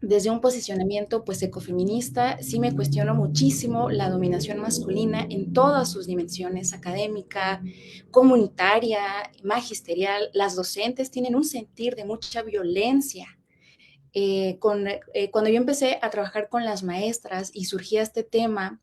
desde un posicionamiento pues ecofeminista, sí me cuestiono muchísimo la dominación masculina en todas sus dimensiones, académica, comunitaria, magisterial. Las docentes tienen un sentir de mucha violencia. Cuando yo empecé a trabajar con las maestras y surgía este tema,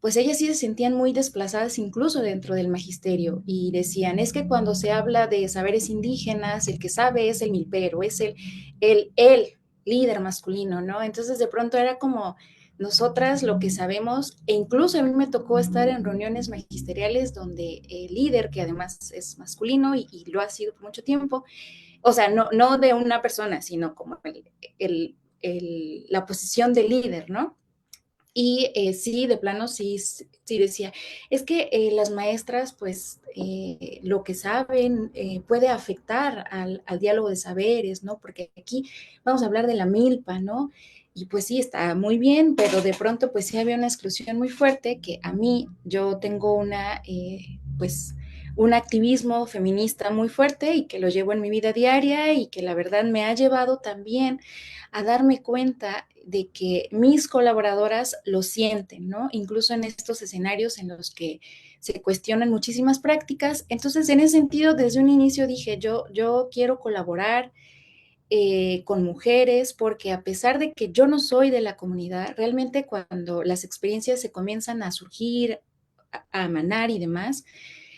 pues ellas sí se sentían muy desplazadas incluso dentro del magisterio y decían, es que cuando se habla de saberes indígenas, el que sabe es el milpero, es el líder masculino, ¿no? Entonces de pronto era como nosotras lo que sabemos, e incluso a mí me tocó estar en reuniones magisteriales donde el líder, que además es masculino y lo ha sido por mucho tiempo, o sea, no de una persona, sino como la posición de líder, ¿no? Y sí, de plano sí decía, es que las maestras, pues lo que saben puede afectar al diálogo de saberes, ¿no? Porque aquí vamos a hablar de la milpa, ¿no? Y pues sí, está muy bien, pero de pronto pues sí había una exclusión muy fuerte que a mí, yo tengo pues un activismo feminista muy fuerte y que lo llevo en mi vida diaria y que la verdad me ha llevado también a darme cuenta de que mis colaboradoras lo sienten, ¿no? Incluso en estos escenarios en los que se cuestionan muchísimas prácticas. Entonces, en ese sentido, desde un inicio dije, yo quiero colaborar con mujeres, porque a pesar de que yo no soy de la comunidad, realmente cuando las experiencias se comienzan a surgir, a emanar y demás,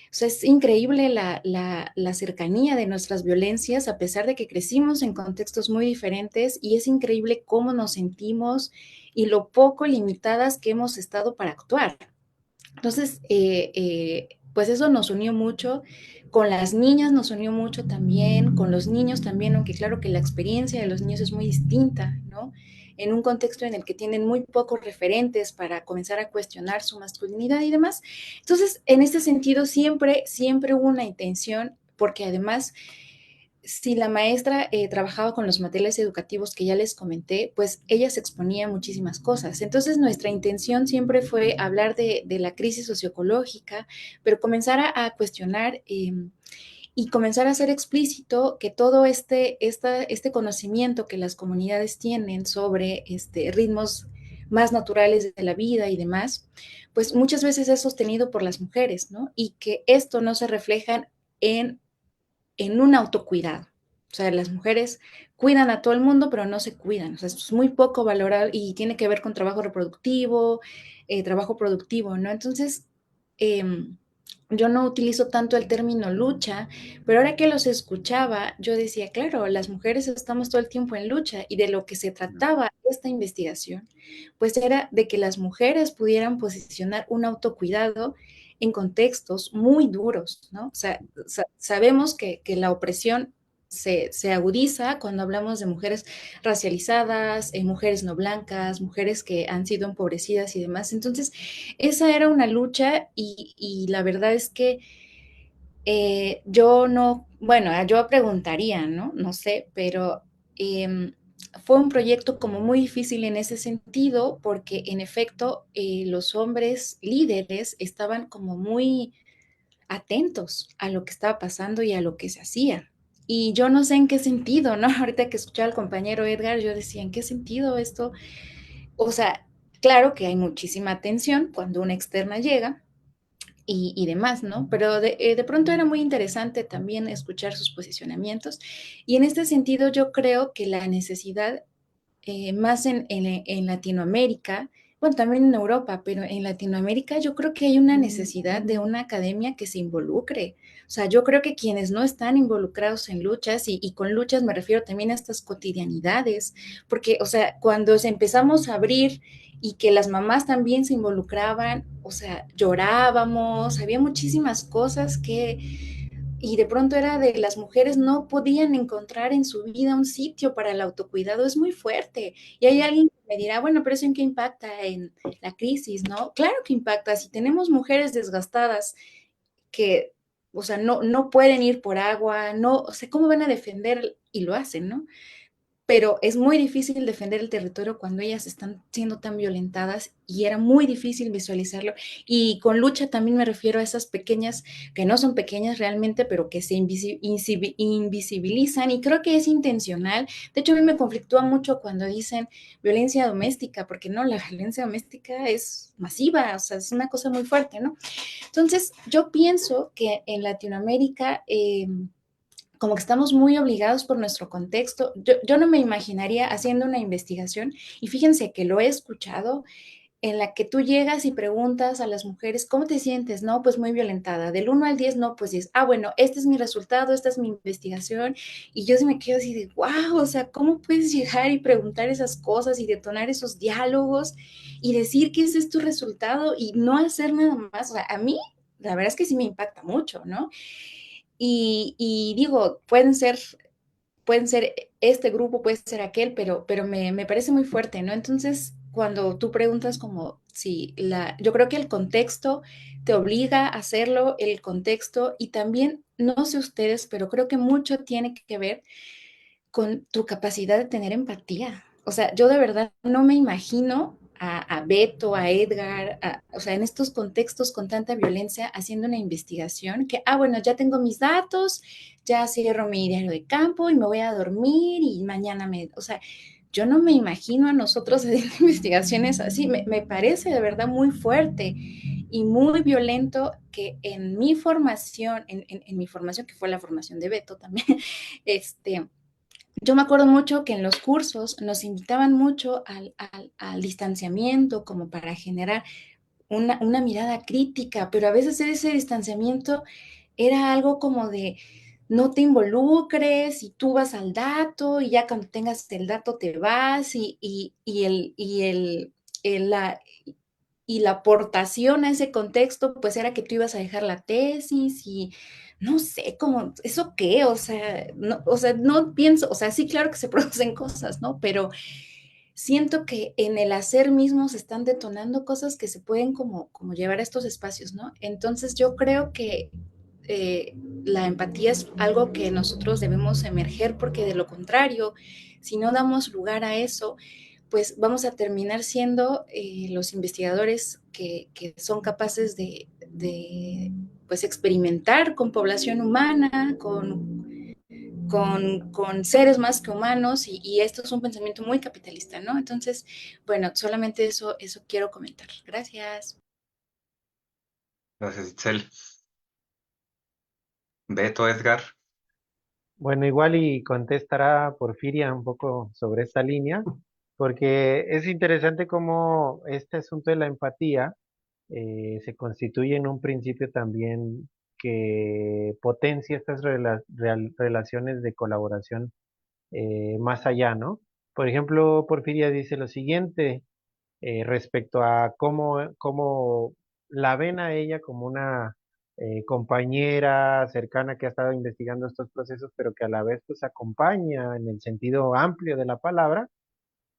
o sea, es increíble la cercanía de nuestras violencias, a pesar de que crecimos en contextos muy diferentes, y es increíble cómo nos sentimos y lo poco limitadas que hemos estado para actuar. Entonces, pues eso nos unió mucho. Con las niñas nos unió mucho también, con los niños también, aunque claro que la experiencia de los niños es muy distinta, ¿no? En un contexto en el que tienen muy pocos referentes para comenzar a cuestionar su masculinidad y demás. Entonces, en este sentido, siempre hubo una intención, porque además si la maestra trabajaba con los materiales educativos que ya les comenté, pues ella se exponía a muchísimas cosas. Entonces, nuestra intención siempre fue hablar de la crisis socioecológica, pero comenzar a cuestionar y comenzar a hacer explícito que todo este conocimiento que las comunidades tienen sobre ritmos más naturales de la vida y demás, pues muchas veces es sostenido por las mujeres, ¿no? Y que esto no se refleja en, en un autocuidado. O sea, las mujeres cuidan a todo el mundo, pero no se cuidan. O sea, es muy poco valorado y tiene que ver con trabajo reproductivo, trabajo productivo, ¿no? Entonces, eh, yo no utilizo tanto el término lucha, pero ahora que los escuchaba, yo decía, claro, las mujeres estamos todo el tiempo en lucha y de lo que se trataba esta investigación, pues era de que las mujeres pudieran posicionar un autocuidado en contextos muy duros, ¿no? O sea, sabemos que la opresión se agudiza cuando hablamos de mujeres racializadas, mujeres no blancas, mujeres que han sido empobrecidas y demás. Entonces, esa era una lucha y la verdad es que yo no, bueno, yo preguntaría, ¿no? No sé, pero eh, fue un proyecto como muy difícil en ese sentido porque en efecto los hombres líderes estaban como muy atentos a lo que estaba pasando y a lo que se hacía. Y yo no sé en qué sentido, ¿no? Ahorita que escuchaba al compañero Edgar, yo decía, ¿en qué sentido esto? O sea, claro que hay muchísima atención cuando una externa llega y demás, ¿no? Pero de pronto era muy interesante también escuchar sus posicionamientos. Y en este sentido yo creo que la necesidad más en Latinoamérica, bueno, también en Europa, pero en Latinoamérica yo creo que hay una necesidad de una academia que se involucre. O sea, yo creo que quienes no están involucrados en luchas, y con luchas me refiero también a estas cotidianidades, porque, o sea, cuando empezamos a abrir y que las mamás también se involucraban, o sea, llorábamos, había muchísimas cosas y de pronto era de las mujeres no podían encontrar en su vida un sitio para el autocuidado, es muy fuerte. Y hay alguien que me dirá, bueno, pero eso en qué impacta en la crisis, ¿no? Claro que impacta. Si tenemos mujeres desgastadas que, o sea, no pueden ir por agua, no, o sea, ¿cómo van a defender? Y lo hacen, ¿no? Pero es muy difícil defender el territorio cuando ellas están siendo tan violentadas y era muy difícil visualizarlo. Y con lucha también me refiero a esas pequeñas, que no son pequeñas realmente, pero que se invisibilizan y creo que es intencional. De hecho, a mí me conflictúa mucho cuando dicen violencia doméstica, porque no, la violencia doméstica es masiva, o sea, es una cosa muy fuerte, ¿no? Entonces, yo pienso que en Latinoamérica como que estamos muy obligados por nuestro contexto. Yo no me imaginaría haciendo una investigación, y fíjense que lo he escuchado, en la que tú llegas y preguntas a las mujeres, ¿cómo te sientes? No, pues muy violentada. Del 1 al 10, no, pues 10. Ah, bueno, este es mi resultado, esta es mi investigación. Y yo sí me quedo así de, wow, o sea, ¿cómo puedes llegar y preguntar esas cosas y detonar esos diálogos y decir que ese es tu resultado y no hacer nada más? O sea, a mí, la verdad es que sí me impacta mucho, ¿no? Y digo, pueden ser este grupo, puede ser aquel, pero me parece muy fuerte, ¿no? Entonces, cuando tú preguntas como si yo creo que el contexto te obliga a hacerlo, el contexto, y también, no sé ustedes, pero creo que mucho tiene que ver con tu capacidad de tener empatía. O sea, yo de verdad no me imagino a Beto, a Edgar, o sea, en estos contextos con tanta violencia, haciendo una investigación que, bueno, ya tengo mis datos, ya cierro mi diario de campo y me voy a dormir y mañana o sea, yo no me imagino a nosotros haciendo investigaciones así, me parece de verdad muy fuerte y muy violento que en mi formación, en mi formación, que fue la formación de Beto también, yo me acuerdo mucho que en los cursos nos invitaban mucho al distanciamiento como para generar una mirada crítica, pero a veces ese distanciamiento era algo como de no te involucres y tú vas al dato y ya cuando tengas el dato te vas y la aportación a ese contexto pues era que tú ibas a dejar la tesis y no sé, cómo, ¿eso qué? O sea, no pienso, o sea, sí, claro que se producen cosas, ¿no? Pero siento que en el hacer mismo se están detonando cosas que se pueden como llevar a estos espacios, ¿no? Entonces yo creo que eh, la empatía es algo que nosotros debemos emerger porque de lo contrario, si no damos lugar a eso, pues vamos a terminar siendo los investigadores que son capaces de pues experimentar con población humana, con seres más que humanos y esto es un pensamiento muy capitalista, ¿no? Entonces, bueno, solamente eso quiero comentar. Gracias. Gracias, Itzel. Beto, Edgar. Bueno, igual y contestará Porfiria un poco sobre esta línea, porque es interesante cómo este asunto de la empatía se constituye en un principio también que potencia estas relaciones de colaboración más allá, ¿no? Por ejemplo, Porfiria dice lo siguiente respecto a cómo la ven a ella como una compañera cercana que ha estado investigando estos procesos, pero que a la vez pues acompaña en el sentido amplio de la palabra.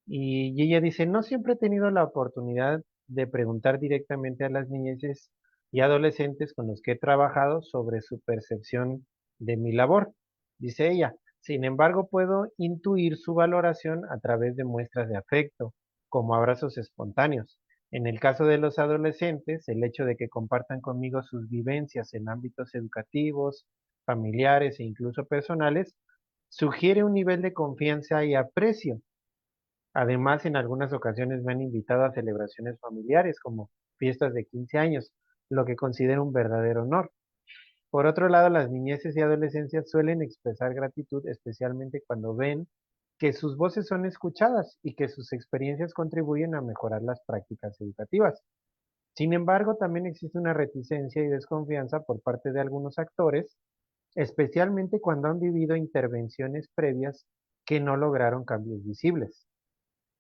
Y ella dice, no siempre he tenido la oportunidad de preguntar directamente a las niñeces y adolescentes con los que he trabajado sobre su percepción de mi labor. Dice ella, sin embargo, puedo intuir su valoración a través de muestras de afecto, como abrazos espontáneos. En el caso de los adolescentes, el hecho de que compartan conmigo sus vivencias en ámbitos educativos, familiares e incluso personales, sugiere un nivel de confianza y aprecio. Además, en algunas ocasiones me han invitado a celebraciones familiares como fiestas de 15 años, lo que considero un verdadero honor. Por otro lado, las niñeces y adolescencias suelen expresar gratitud, especialmente cuando ven que sus voces son escuchadas y que sus experiencias contribuyen a mejorar las prácticas educativas. Sin embargo, también existe una reticencia y desconfianza por parte de algunos actores, especialmente cuando han vivido intervenciones previas que no lograron cambios visibles.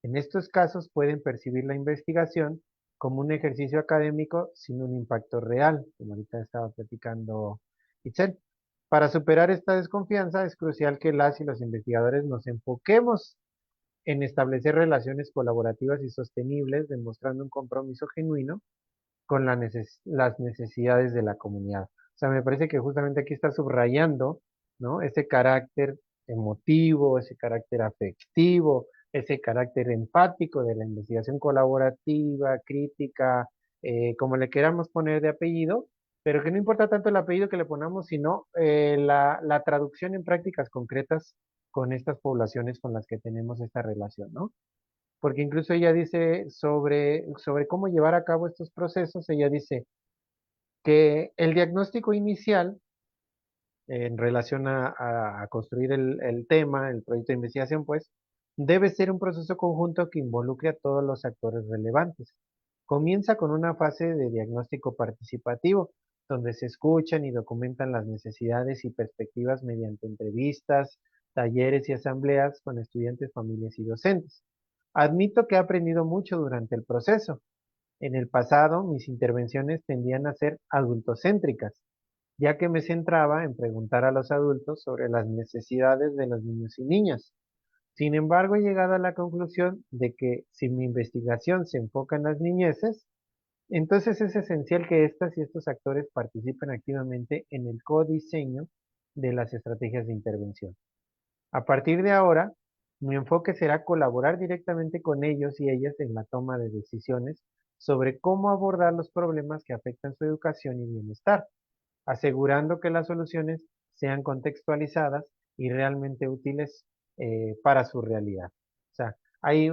En estos casos pueden percibir la investigación como un ejercicio académico sin un impacto real, como ahorita estaba platicando Itzel. Para superar esta desconfianza es crucial que las y los investigadores nos enfoquemos en establecer relaciones colaborativas y sostenibles, demostrando un compromiso genuino con las necesidades de la comunidad. O sea, me parece que justamente aquí está subrayando, ¿no? Ese carácter emotivo, ese carácter afectivo, ese carácter empático de la investigación colaborativa, crítica, como le queramos poner de apellido, pero que no importa tanto el apellido que le ponamos, sino la traducción en prácticas concretas con estas poblaciones con las que tenemos esta relación, ¿no? Porque incluso ella dice sobre cómo llevar a cabo estos procesos, ella dice que el diagnóstico inicial en relación a construir el tema, el proyecto de investigación, pues, debe ser un proceso conjunto que involucre a todos los actores relevantes. Comienza con una fase de diagnóstico participativo, donde se escuchan y documentan las necesidades y perspectivas mediante entrevistas, talleres y asambleas con estudiantes, familias y docentes. Admito que he aprendido mucho durante el proceso. En el pasado, mis intervenciones tendían a ser adultocéntricas, ya que me centraba en preguntar a los adultos sobre las necesidades de los niños y niñas. Sin embargo, he llegado a la conclusión de que si mi investigación se enfoca en las niñeces, entonces es esencial que estas y estos actores participen activamente en el codiseño de las estrategias de intervención. A partir de ahora, mi enfoque será colaborar directamente con ellos y ellas en la toma de decisiones sobre cómo abordar los problemas que afectan su educación y bienestar, asegurando que las soluciones sean contextualizadas y realmente útiles para su realidad. O sea, ahí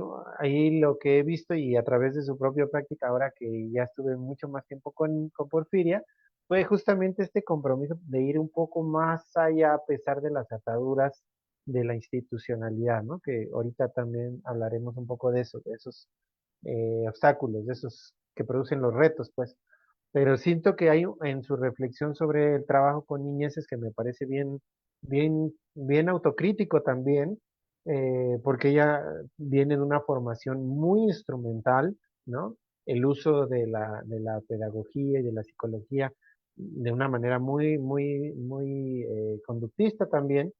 lo que he visto y a través de su propia práctica, ahora que ya estuve mucho más tiempo con Porfiria, fue justamente este compromiso de ir un poco más allá a pesar de las ataduras de la institucionalidad, ¿no? Que ahorita también hablaremos un poco de eso, de esos obstáculos, de esos que producen los retos, pues. Pero siento que hay en su reflexión sobre el trabajo con niñeces que me parece bien autocrítico también, porque ella viene de una formación muy instrumental, ¿no? El uso de la pedagogía y de la psicología de una manera muy conductista también,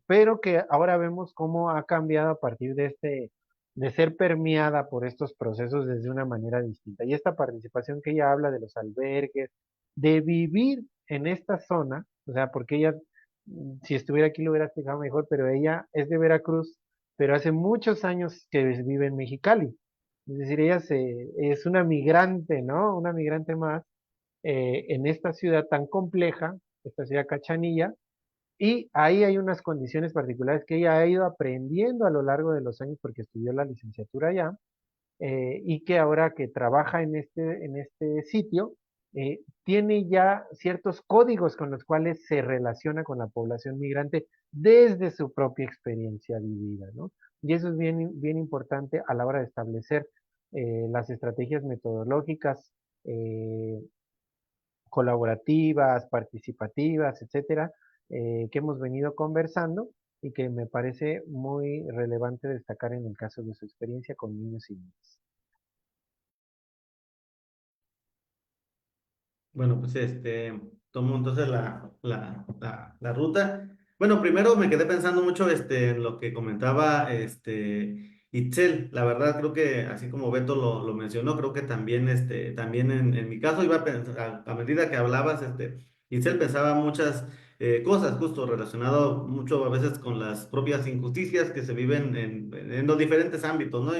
pero que ahora vemos cómo ha cambiado a partir de ser permeada por estos procesos desde una manera distinta. Y esta participación que ella habla de los albergues, de vivir en esta zona, o sea, porque ella, si estuviera aquí lo hubiera explicado mejor, pero ella es de Veracruz, pero hace muchos años que vive en Mexicali. Es decir, es una migrante, ¿no? Una migrante más en esta ciudad tan compleja, esta ciudad Cachanilla, Y ahí hay unas condiciones particulares que ella ha ido aprendiendo a lo largo de los años porque estudió la licenciatura allá, y que ahora que trabaja en este sitio, tiene ya ciertos códigos con los cuales se relaciona con la población migrante desde su propia experiencia vivida, ¿no? Y eso es bien, bien importante a la hora de establecer las estrategias metodológicas, eh, colaborativas, participativas, etcétera, que hemos venido conversando y que me parece muy relevante destacar en el caso de su experiencia con niños y niñas. Bueno, pues tomo entonces la ruta. Bueno, primero me quedé pensando mucho en lo que comentaba Itzel. La verdad, creo que así como Beto lo mencionó, creo que también, también en mi caso iba a pensar, a medida que hablabas, Itzel pensaba muchas cosas, justo relacionado mucho a veces con las propias injusticias que se viven en los diferentes ámbitos, ¿no?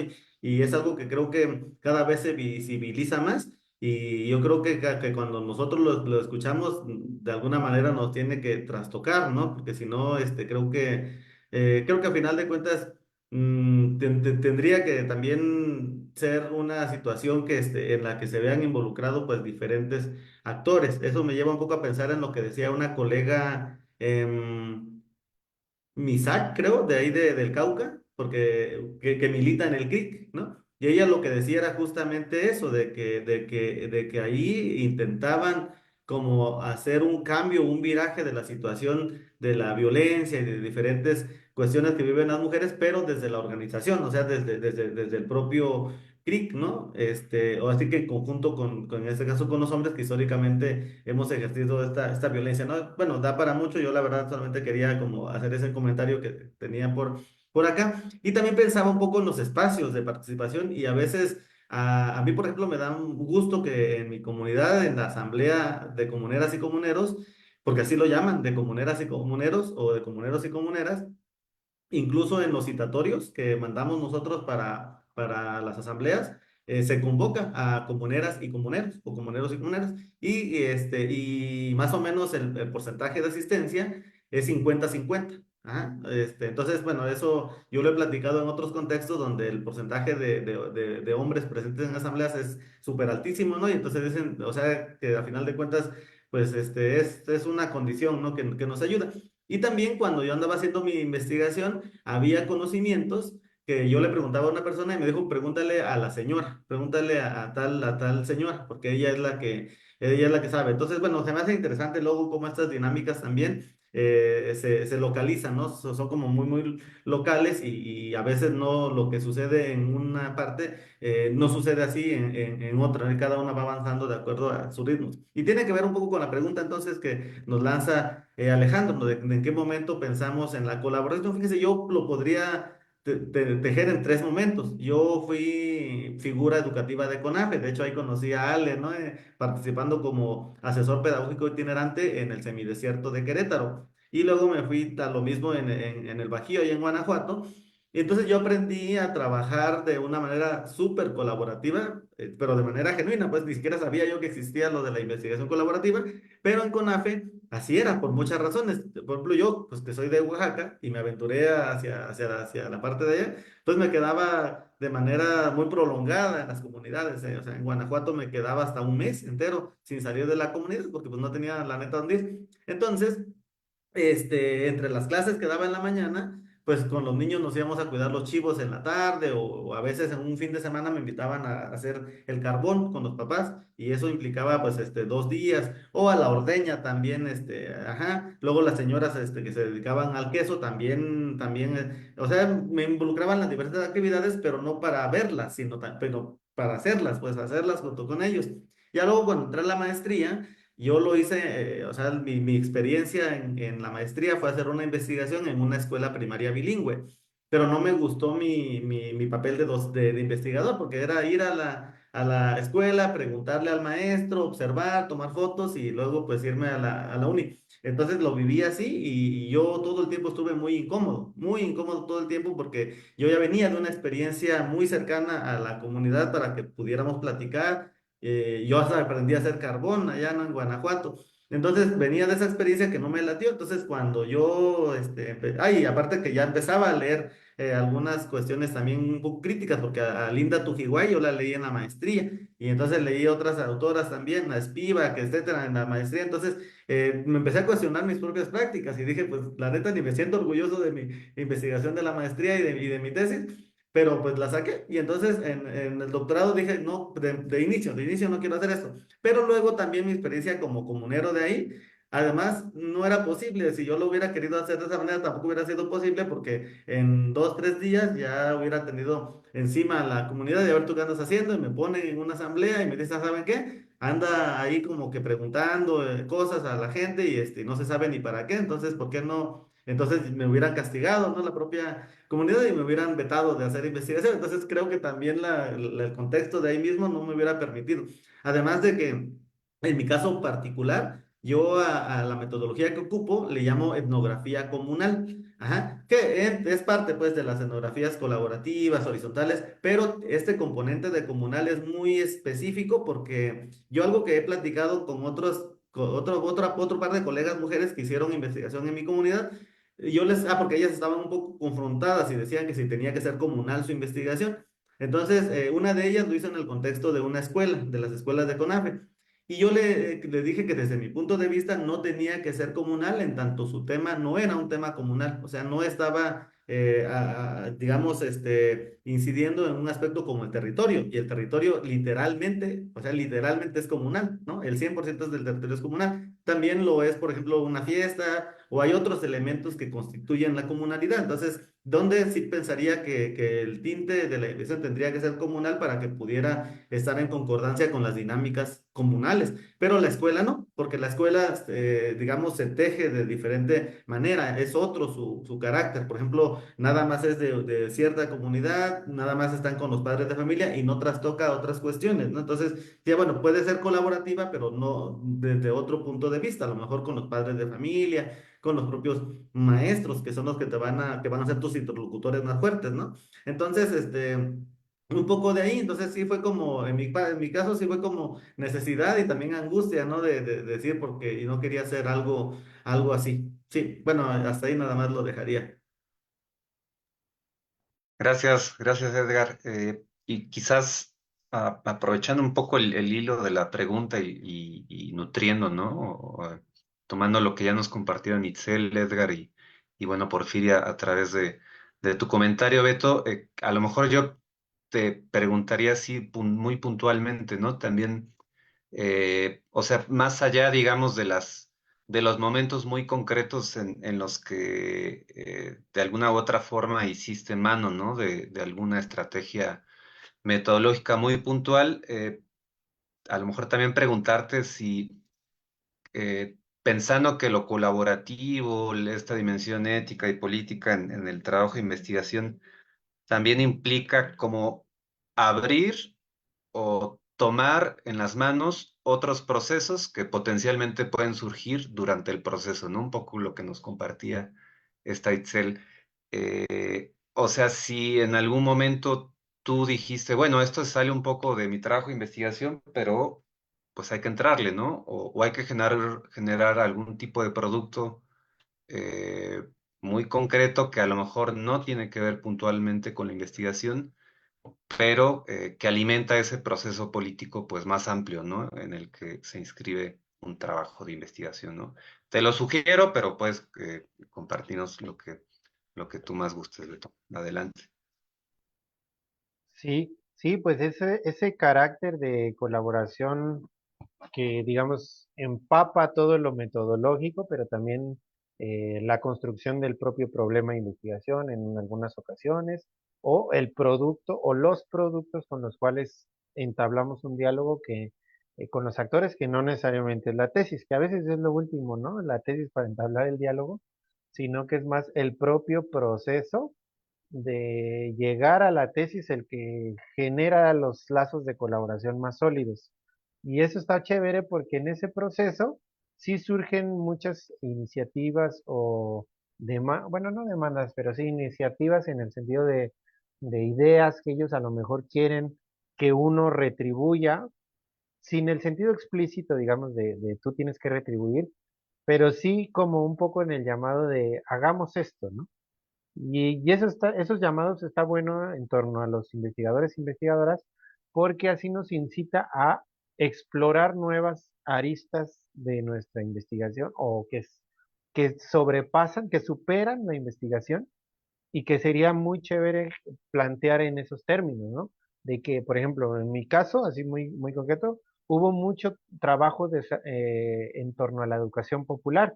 Y es algo que creo que cada vez se visibiliza más. Y yo creo que cuando nosotros lo escuchamos, de alguna manera nos tiene que trastocar, ¿no? Porque si no, creo que a final de cuentas tendría que también ser una situación en la que se vean involucrados pues diferentes actores. Eso me lleva un poco a pensar en lo que decía una colega. Misak, creo, de ahí del Cauca, porque que milita en el CRIC, ¿no? Y ella lo que decía era justamente eso, de que ahí intentaban como hacer un cambio, un viraje de la situación de la violencia y de diferentes cuestiones que viven las mujeres, pero desde la organización, o sea, desde el propio CRIC, ¿no? O así que en conjunto en este caso, con los hombres que históricamente hemos ejercido esta violencia, ¿no? Bueno, da para mucho, yo la verdad solamente quería como hacer ese comentario que tenía por acá, y también pensaba un poco en los espacios de participación, y a veces, a mí, por ejemplo, me da un gusto que en mi comunidad, en la asamblea de comuneras y comuneros, porque así lo llaman, de comuneras y comuneros, o de comuneros y comuneras, incluso en los citatorios que mandamos nosotros para las asambleas, se convoca a comuneras y comuneros, o comuneros y comuneras, y más o menos el porcentaje de asistencia es 50-50. Ajá, entonces, bueno, eso yo lo he platicado en otros contextos donde el porcentaje de hombres presentes en asambleas es súper altísimo, ¿no? Y entonces dicen, o sea, que a final de cuentas, pues es una condición, ¿no? Que nos ayuda. Y también cuando yo andaba haciendo mi investigación, había conocimientos que yo le preguntaba a una persona y me dijo, pregúntale a la señora, pregúntale a tal señora, porque ella es la que sabe. Entonces, bueno, se me hace interesante luego cómo estas dinámicas también se localizan, ¿no? Son como muy, muy locales, y a veces no, lo que sucede en una parte no sucede así en otra, y cada una va avanzando de acuerdo a sus ritmos. Y tiene que ver un poco con la pregunta entonces que nos lanza Alejandro, ¿no? De en qué momento pensamos en la colaboración. Fíjese, yo lo podría tejer en tres momentos. Yo fui figura educativa de CONAFE, de hecho ahí conocí a Ale, ¿no? Participando como asesor pedagógico itinerante en el semidesierto de Querétaro. Y luego me fui a lo mismo en el Bajío y en Guanajuato. Y entonces yo aprendí a trabajar de una manera súper colaborativa, pero de manera genuina, pues ni siquiera sabía yo que existía lo de la investigación colaborativa, pero en CONAFE así era, por muchas razones. Por ejemplo, yo, pues que soy de Oaxaca y me aventuré hacia la parte de allá, pues me quedaba de manera muy prolongada en las comunidades. O sea, en Guanajuato me quedaba hasta un mes entero sin salir de la comunidad porque pues no tenía la neta dónde ir. Entonces, entre las clases que daba en la mañana, pues con los niños nos íbamos a cuidar los chivos en la tarde, o a veces en un fin de semana me invitaban a hacer el carbón con los papás, y eso implicaba pues 2 días, o a la ordeña también, ajá. Luego las señoras que se dedicaban al queso también, o sea, me involucraban en las diversas actividades, pero no para verlas, pero para hacerlas, pues hacerlas junto con ellos. Ya luego cuando entré a la maestría, yo lo hice, o sea, mi experiencia en la maestría fue hacer una investigación en una escuela primaria bilingüe, pero no me gustó mi papel de investigador, porque era ir a la escuela, preguntarle al maestro, observar, tomar fotos y luego pues irme a la uni. Entonces lo viví así, y yo todo el tiempo estuve muy incómodo todo el tiempo, porque yo ya venía de una experiencia muy cercana a la comunidad para que pudiéramos platicar. Yo hasta aprendí a hacer carbón allá, ¿no? En Guanajuato. Entonces venía de esa experiencia que no me latió. Entonces cuando yo, ay, aparte que ya empezaba a leer algunas cuestiones también un poco críticas, porque a Linda Tujiguay yo la leí en la maestría, y entonces leí otras autoras también, a Spivak, etcétera, en la maestría. Entonces me empecé a cuestionar mis propias prácticas y dije, pues la neta ni me siento orgulloso de mi investigación de la maestría y de mi tesis. Pero pues la saqué y entonces en el doctorado dije, no, de inicio no quiero hacer esto. Pero luego también mi experiencia como comunero de ahí, además no era posible, si yo lo hubiera querido hacer de esa manera tampoco hubiera sido posible porque en 2, 3 días ya hubiera tenido encima a la comunidad de a ver tú qué andas haciendo y me ponen en una asamblea y me dicen, ¿saben qué? Anda ahí como que preguntando cosas a la gente y no se sabe ni para qué, entonces ¿por qué no? Entonces me hubieran castigado, ¿no? La propia comunidad y me hubieran vetado de hacer investigación, entonces creo que también el contexto de ahí mismo no me hubiera permitido. Además de que, en mi caso particular, yo a la metodología que ocupo le llamo etnografía comunal, ajá, que es parte pues de las etnografías colaborativas, horizontales, pero este componente de comunal es muy específico porque yo algo que he platicado con otro par de colegas mujeres que hicieron investigación en mi comunidad, porque ellas estaban un poco confrontadas y decían que si tenía que ser comunal su investigación. Entonces, una de ellas lo hizo en el contexto de una escuela, de las escuelas de CONAFE. Y yo le dije que desde mi punto de vista no tenía que ser comunal, en tanto su tema no era un tema comunal, o sea, no estaba, digamos, incidiendo en un aspecto como el territorio, y el territorio literalmente, o sea, literalmente es comunal, ¿no? El 100% del territorio es comunal. También lo es, por ejemplo, una fiesta, o hay otros elementos que constituyen la comunalidad. Entonces, ¿dónde sí pensaría que el tinte de la iglesia tendría que ser comunal para que pudiera estar en concordancia con las dinámicas comunales? Pero la escuela no, porque la escuela, digamos, se teje de diferente manera, es otro su carácter. Por ejemplo, nada más es de cierta comunidad, nada más están con los padres de familia y no trastoca otras cuestiones, ¿no? Entonces, ya bueno, puede ser colaborativa, pero no desde otro punto de vista, a lo mejor con los padres de familia, con los propios maestros, que son los que van a ser tus interlocutores más fuertes, ¿no? Entonces, un poco de ahí, entonces sí fue como, en mi caso sí fue como necesidad y también angustia, ¿no? De decir, porque y no quería hacer algo así. Sí, bueno, hasta ahí nada más lo dejaría. Gracias, gracias Edgar. Y quizás aprovechando un poco el hilo de la pregunta y nutriendo, ¿no? Tomando lo que ya nos compartieron Itzel, Edgar y bueno, Porfiria a través de tu comentario, Beto, a lo mejor yo te preguntaría así muy puntualmente, ¿no? También, o sea, más allá, digamos, de los momentos muy concretos en los que de alguna u otra forma hiciste mano, ¿no? De alguna estrategia metodológica muy puntual, a lo mejor también preguntarte si, pensando que lo colaborativo, esta dimensión ética y política en el trabajo de investigación, también implica como abrir o tomar en las manos otros procesos que potencialmente pueden surgir durante el proceso, ¿no? Un poco lo que nos compartía esta Itzel. O sea, si en algún momento tú dijiste, bueno, esto sale un poco de mi trabajo de investigación, pero pues hay que entrarle, ¿no? O hay que generar algún tipo de producto eh, muy concreto que a lo mejor no tiene que ver puntualmente con la investigación, pero que alimenta ese proceso político pues más amplio, ¿no? En el que se inscribe un trabajo de investigación, ¿no? Te lo sugiero, pero puedes compartirnos lo que tú más gustes, Beto. Adelante. Sí, sí, pues ese carácter de colaboración que, digamos, empapa todo lo metodológico, pero también la construcción del propio problema de investigación en algunas ocasiones, o el producto o los productos con los cuales entablamos un diálogo con los actores, que no necesariamente es la tesis, que a veces es lo último, ¿no? La tesis para entablar el diálogo, sino que es más el propio proceso de llegar a la tesis el que genera los lazos de colaboración más sólidos. Y eso está chévere porque en ese proceso sí surgen muchas iniciativas o bueno, no demandas, pero sí iniciativas en el sentido de ideas que ellos a lo mejor quieren que uno retribuya sin el sentido explícito, digamos, de tú tienes que retribuir, pero sí como un poco en el llamado de hagamos esto, ¿no? Y eso esos llamados está bueno en torno a los investigadores e investigadoras, porque así nos incita a explorar nuevas aristas de nuestra investigación o que sobrepasan, que superan la investigación y que sería muy chévere plantear en esos términos, ¿no? De que, por ejemplo, en mi caso, así muy concreto, hubo mucho trabajo en torno a la educación popular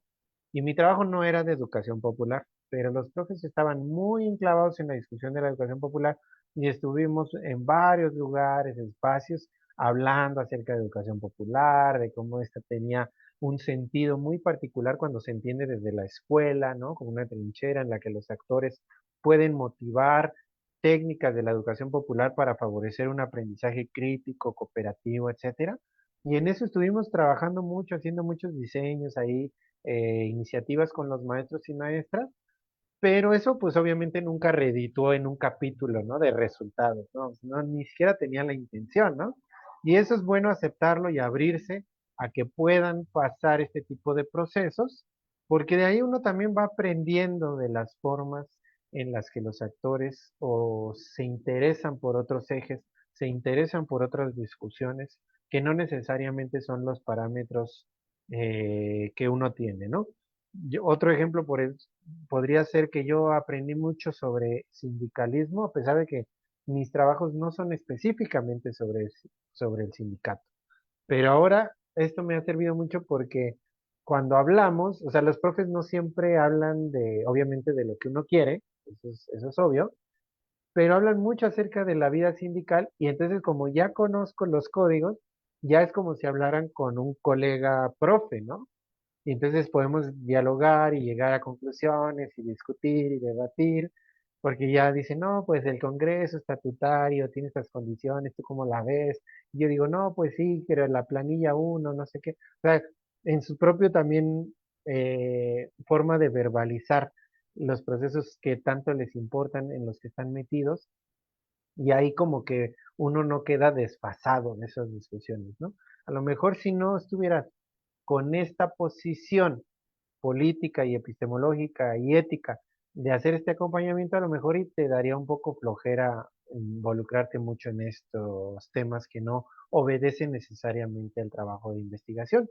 y mi trabajo no era de educación popular, pero los profes estaban muy enclavados en la discusión de la educación popular y estuvimos en varios lugares, espacios, hablando acerca de educación popular, de cómo esta tenía un sentido muy particular cuando se entiende desde la escuela, ¿no? Como una trinchera en la que los actores pueden motivar técnicas de la educación popular para favorecer un aprendizaje crítico, cooperativo, etcétera. Y en eso estuvimos trabajando mucho, haciendo muchos diseños ahí, iniciativas con los maestros y maestras, pero eso pues obviamente nunca redituó en un capítulo, ¿no? De resultados, ¿no? No, ni siquiera tenía la intención, ¿no? Y eso es bueno aceptarlo y abrirse a que puedan pasar este tipo de procesos, porque de ahí uno también va aprendiendo de las formas en las que los actores o se interesan por otros ejes, se interesan por otras discusiones que no necesariamente son los parámetros que uno tiene, ¿no? Otro ejemplo podría ser que yo aprendí mucho sobre sindicalismo, a pesar de que mis trabajos no son específicamente sobre el sindicato. Pero ahora esto me ha servido mucho porque cuando hablamos, o sea, los profes no siempre hablan obviamente, de lo que uno quiere, eso es obvio, pero hablan mucho acerca de la vida sindical y entonces como ya conozco los códigos, ya es como si hablaran con un colega profe, ¿no? Y entonces podemos dialogar y llegar a conclusiones y discutir y debatir, porque ya dicen, no, pues el Congreso estatutario tiene estas condiciones, ¿tú cómo la ves? Y yo digo, no, pues sí, pero la planilla uno, no sé qué. O sea, en su propio también forma de verbalizar los procesos que tanto les importan en los que están metidos, y ahí como que uno no queda desfasado en esas discusiones, ¿no? A lo mejor si no estuvieras con esta posición política y epistemológica y ética de hacer este acompañamiento, a lo mejor y te daría un poco flojera involucrarte mucho en estos temas que no obedecen necesariamente al trabajo de investigación.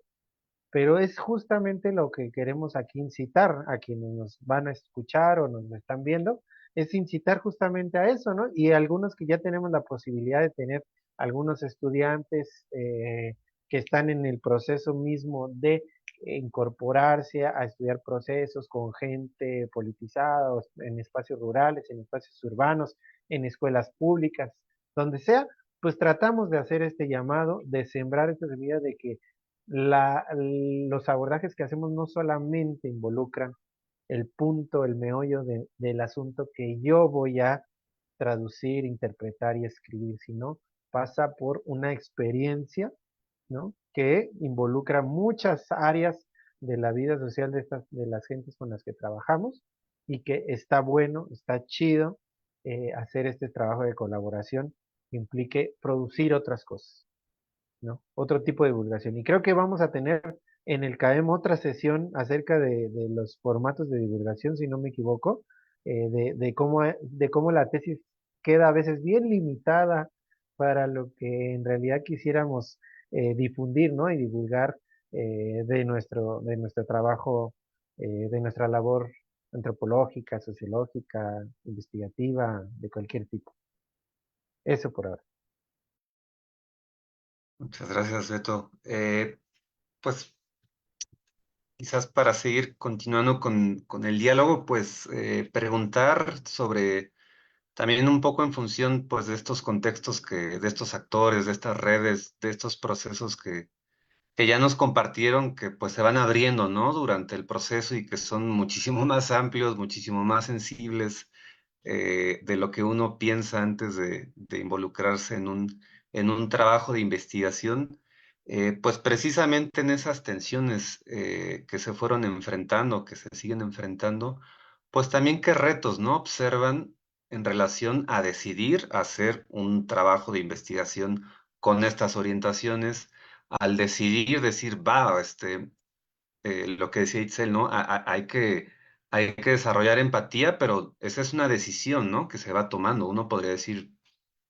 Pero es justamente lo que queremos aquí incitar a quienes nos van a escuchar o nos están viendo, es incitar justamente a eso, ¿no? Y algunos que ya tenemos la posibilidad de tener algunos estudiantes que están en el proceso mismo de incorporarse a estudiar procesos con gente politizada, o en espacios rurales, en espacios urbanos, en escuelas públicas, donde sea, pues tratamos de hacer este llamado, de sembrar esta semilla de que los abordajes que hacemos no solamente involucran el punto, el meollo del asunto que yo voy a traducir, interpretar y escribir, sino pasa por una experiencia, ¿no? Que involucra muchas áreas de la vida social de las gentes con las que trabajamos y que está bueno, está chido hacer este trabajo de colaboración que implique producir otras cosas, ¿no? Otro tipo de divulgación. Y creo que vamos a tener en el CAEM otra sesión acerca de los formatos de divulgación, si no me equivoco, de cómo la tesis queda a veces bien limitada para lo que en realidad quisiéramos difundir, ¿no? Y divulgar de nuestro trabajo, de nuestra labor antropológica, sociológica, investigativa, de cualquier tipo. Eso por ahora. Muchas gracias, Beto. Pues quizás para seguir continuando con el diálogo, pues preguntar sobre también un poco en función pues de estos contextos de estos actores, de estas redes, de estos procesos que ya nos compartieron, que pues se van abriendo, ¿no? Durante el proceso y que son muchísimo más amplios, muchísimo más sensibles de lo que uno piensa antes de involucrarse en un trabajo de investigación, pues precisamente en esas tensiones que se fueron enfrentando, que se siguen enfrentando, pues también qué retos, ¿no? Observan en relación a decidir hacer un trabajo de investigación con estas orientaciones, al decidir, decir, va, lo que decía Itzel, ¿no? Hay que desarrollar empatía, pero esa es una decisión, ¿no? Que se va tomando. Uno podría decir,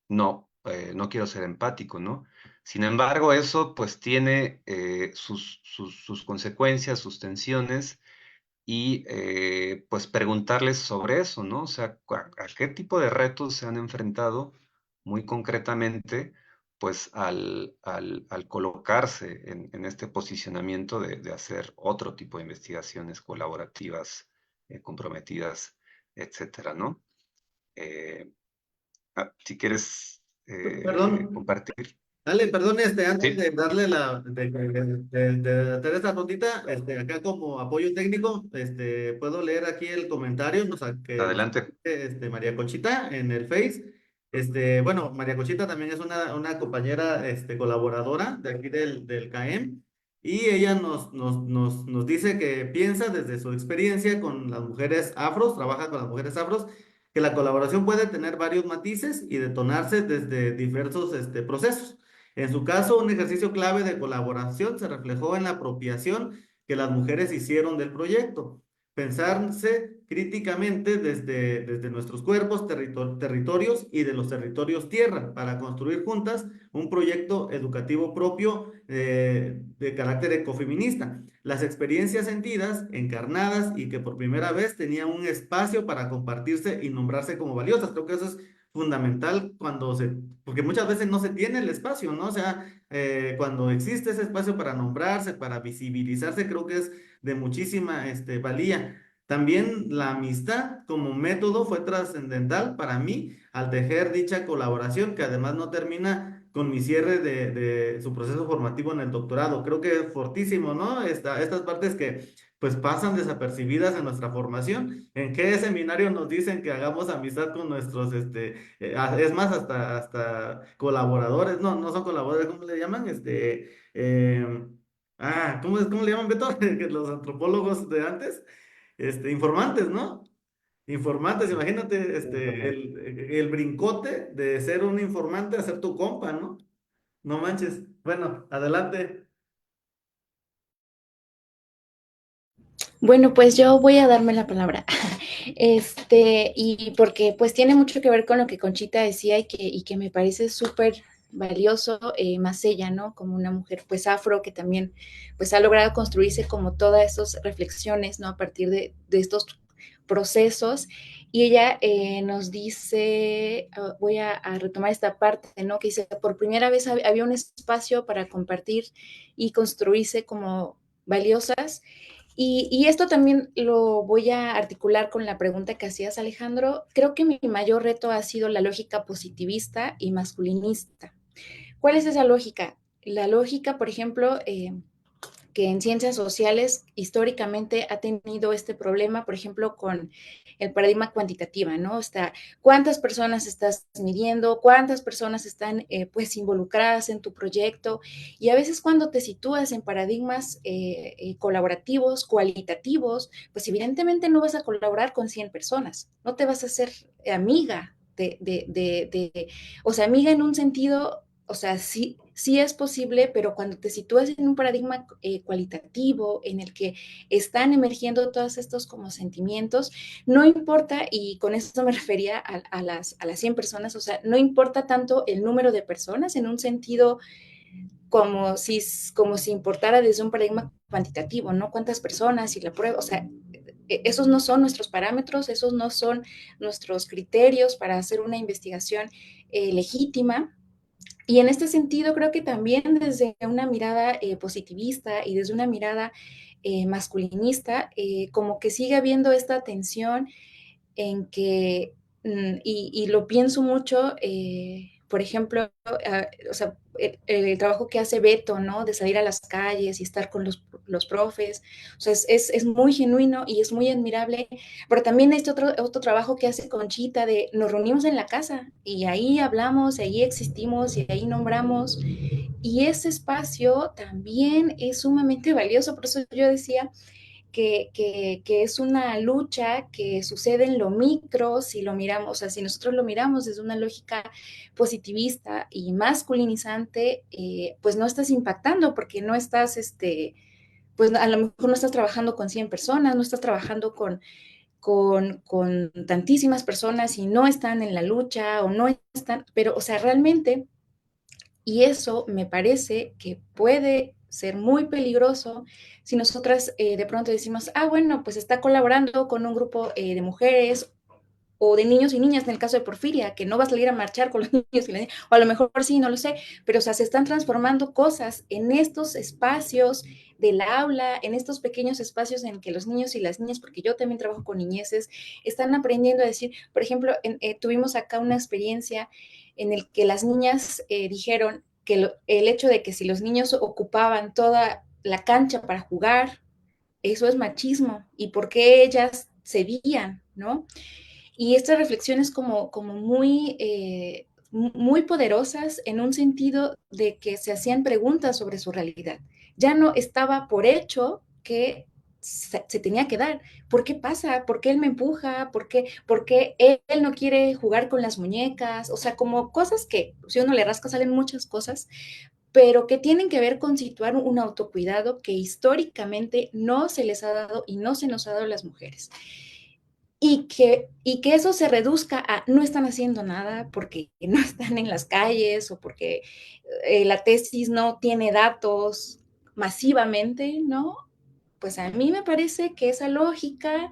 no, no quiero ser empático, ¿no? Sin embargo, eso pues tiene sus consecuencias, sus tensiones y pues preguntarles sobre eso, ¿no? O sea, a qué tipo de retos se han enfrentado muy concretamente, pues al colocarse en este posicionamiento de hacer otro tipo de investigaciones colaborativas, comprometidas, etcétera, ¿no? Eh, si quieres Perdón, compartir. dale, perdón, antes Sí, de darle de hacer esta rondita, acá como apoyo técnico, puedo leer aquí el comentario que nos adelante. María Conchita en el Face. Bueno, María Conchita también es una compañera, colaboradora de aquí del CAEM, y ella nos dice que piensa desde su experiencia con las mujeres afros, trabaja con las mujeres afros, que la colaboración puede tener varios matices y detonarse desde diversos procesos. En su caso, un ejercicio clave de colaboración se reflejó en la apropiación que las mujeres hicieron del proyecto. Pensarse críticamente desde nuestros cuerpos, territorios y de los territorios tierra para construir juntas un proyecto educativo propio de carácter ecofeminista. Las experiencias sentidas, encarnadas y que por primera vez tenían un espacio para compartirse y nombrarse como valiosas. Creo que eso es fundamental porque muchas veces no se tiene el espacio, ¿no? O sea, cuando existe ese espacio para nombrarse, para visibilizarse, creo que es de muchísima valía. También la amistad como método fue trascendental para mí al tejer dicha colaboración, que además no termina con mi cierre de su proceso formativo en el doctorado. Creo que es fortísimo, ¿no? Estas partes que pues pasan desapercibidas en nuestra formación. ¿En qué seminario nos dicen que hagamos amistad con nuestros, es más, hasta colaboradores? No, no son colaboradores, ¿cómo le llaman? ¿Cómo le llaman, Beto? Que los antropólogos de antes, informantes, ¿no? Informantes, imagínate, el brincote de ser un informante a ser tu compa, ¿no? No manches. Bueno, adelante. Bueno, pues yo voy a darme la palabra. Y porque pues tiene mucho que ver con lo que Conchita decía y que me parece súper valioso, más ella, ¿no? Como una mujer pues afro que también pues ha logrado construirse como todas estas reflexiones, ¿no? A partir de estos procesos. Y ella nos dice, voy a retomar esta parte, ¿no? Que dice, por primera vez había un espacio para compartir y construirse como valiosas y esto también lo voy a articular con la pregunta que hacías, Alejandro. Creo que mi mayor reto ha sido la lógica positivista y masculinista. ¿Cuál es esa lógica? La lógica, por ejemplo, que en ciencias sociales históricamente ha tenido este problema, por ejemplo, con el paradigma cuantitativa, ¿no? ¿Cuántas personas estás midiendo? ¿Cuántas personas están, pues, involucradas en tu proyecto? Y a veces cuando te sitúas en paradigmas colaborativos, cualitativos, pues evidentemente no vas a colaborar con 100 personas, no te vas a hacer amiga o sea, amiga en un sentido, o sea, sí, sí es posible, pero cuando te sitúas en un paradigma cualitativo en el que están emergiendo todos estos como sentimientos, no importa, y con esto me refería a las 100 personas, o sea, no importa tanto el número de personas en un sentido como si importara desde un paradigma cuantitativo, ¿no? ¿Cuántas personas y la prueba? O sea, esos no son nuestros parámetros, esos no son nuestros criterios para hacer una investigación legítima. Y en este sentido, creo que también desde una mirada positivista y desde una mirada masculinista, como que sigue habiendo esta tensión en que, y lo pienso mucho, por ejemplo, o sea, el trabajo que hace Beto, ¿no? De salir a las calles y estar con los profes, o sea, es muy genuino y es muy admirable, pero también este otro trabajo que hace Conchita de nos reunimos en la casa y ahí hablamos, y ahí existimos y ahí nombramos, y ese espacio también es sumamente valioso, por eso yo decía que es una lucha que sucede en lo micro, si lo miramos, o sea, si nosotros lo miramos desde una lógica positivista y masculinizante, pues no estás impactando porque no estás, pues a lo mejor no estás trabajando con 100 personas, no estás trabajando con tantísimas personas y no están en la lucha o no están, pero, o sea, realmente, y eso me parece que puede ser muy peligroso si nosotras de pronto decimos, ah, bueno, pues está colaborando con un grupo de mujeres o de niños y niñas en el caso de Porfiria, que no va a salir a marchar con los niños y las niñas, o a lo mejor sí, no lo sé, pero o sea, se están transformando cosas en estos espacios del aula, en estos pequeños espacios en que los niños y las niñas, porque yo también trabajo con niñeces, están aprendiendo a decir, por ejemplo, tuvimos acá una experiencia en el que las niñas dijeron que el hecho de que si los niños ocupaban toda la cancha para jugar, eso es machismo, y por qué ellas cedían, ¿no? Y estas reflexiones como muy, muy poderosas en un sentido de que se hacían preguntas sobre su realidad. Ya no estaba por hecho que se tenía que dar. ¿Por qué pasa? ¿Por qué él me empuja? ¿Por qué él no quiere jugar con las muñecas? O sea, como cosas que si uno le rasca salen muchas cosas, pero que tienen que ver con situar un autocuidado que históricamente no se les ha dado y no se nos ha dado a las mujeres. Y que eso se reduzca a no están haciendo nada porque no están en las calles o porque la tesis no tiene datos masivamente, ¿no? Pues a mí me parece que esa lógica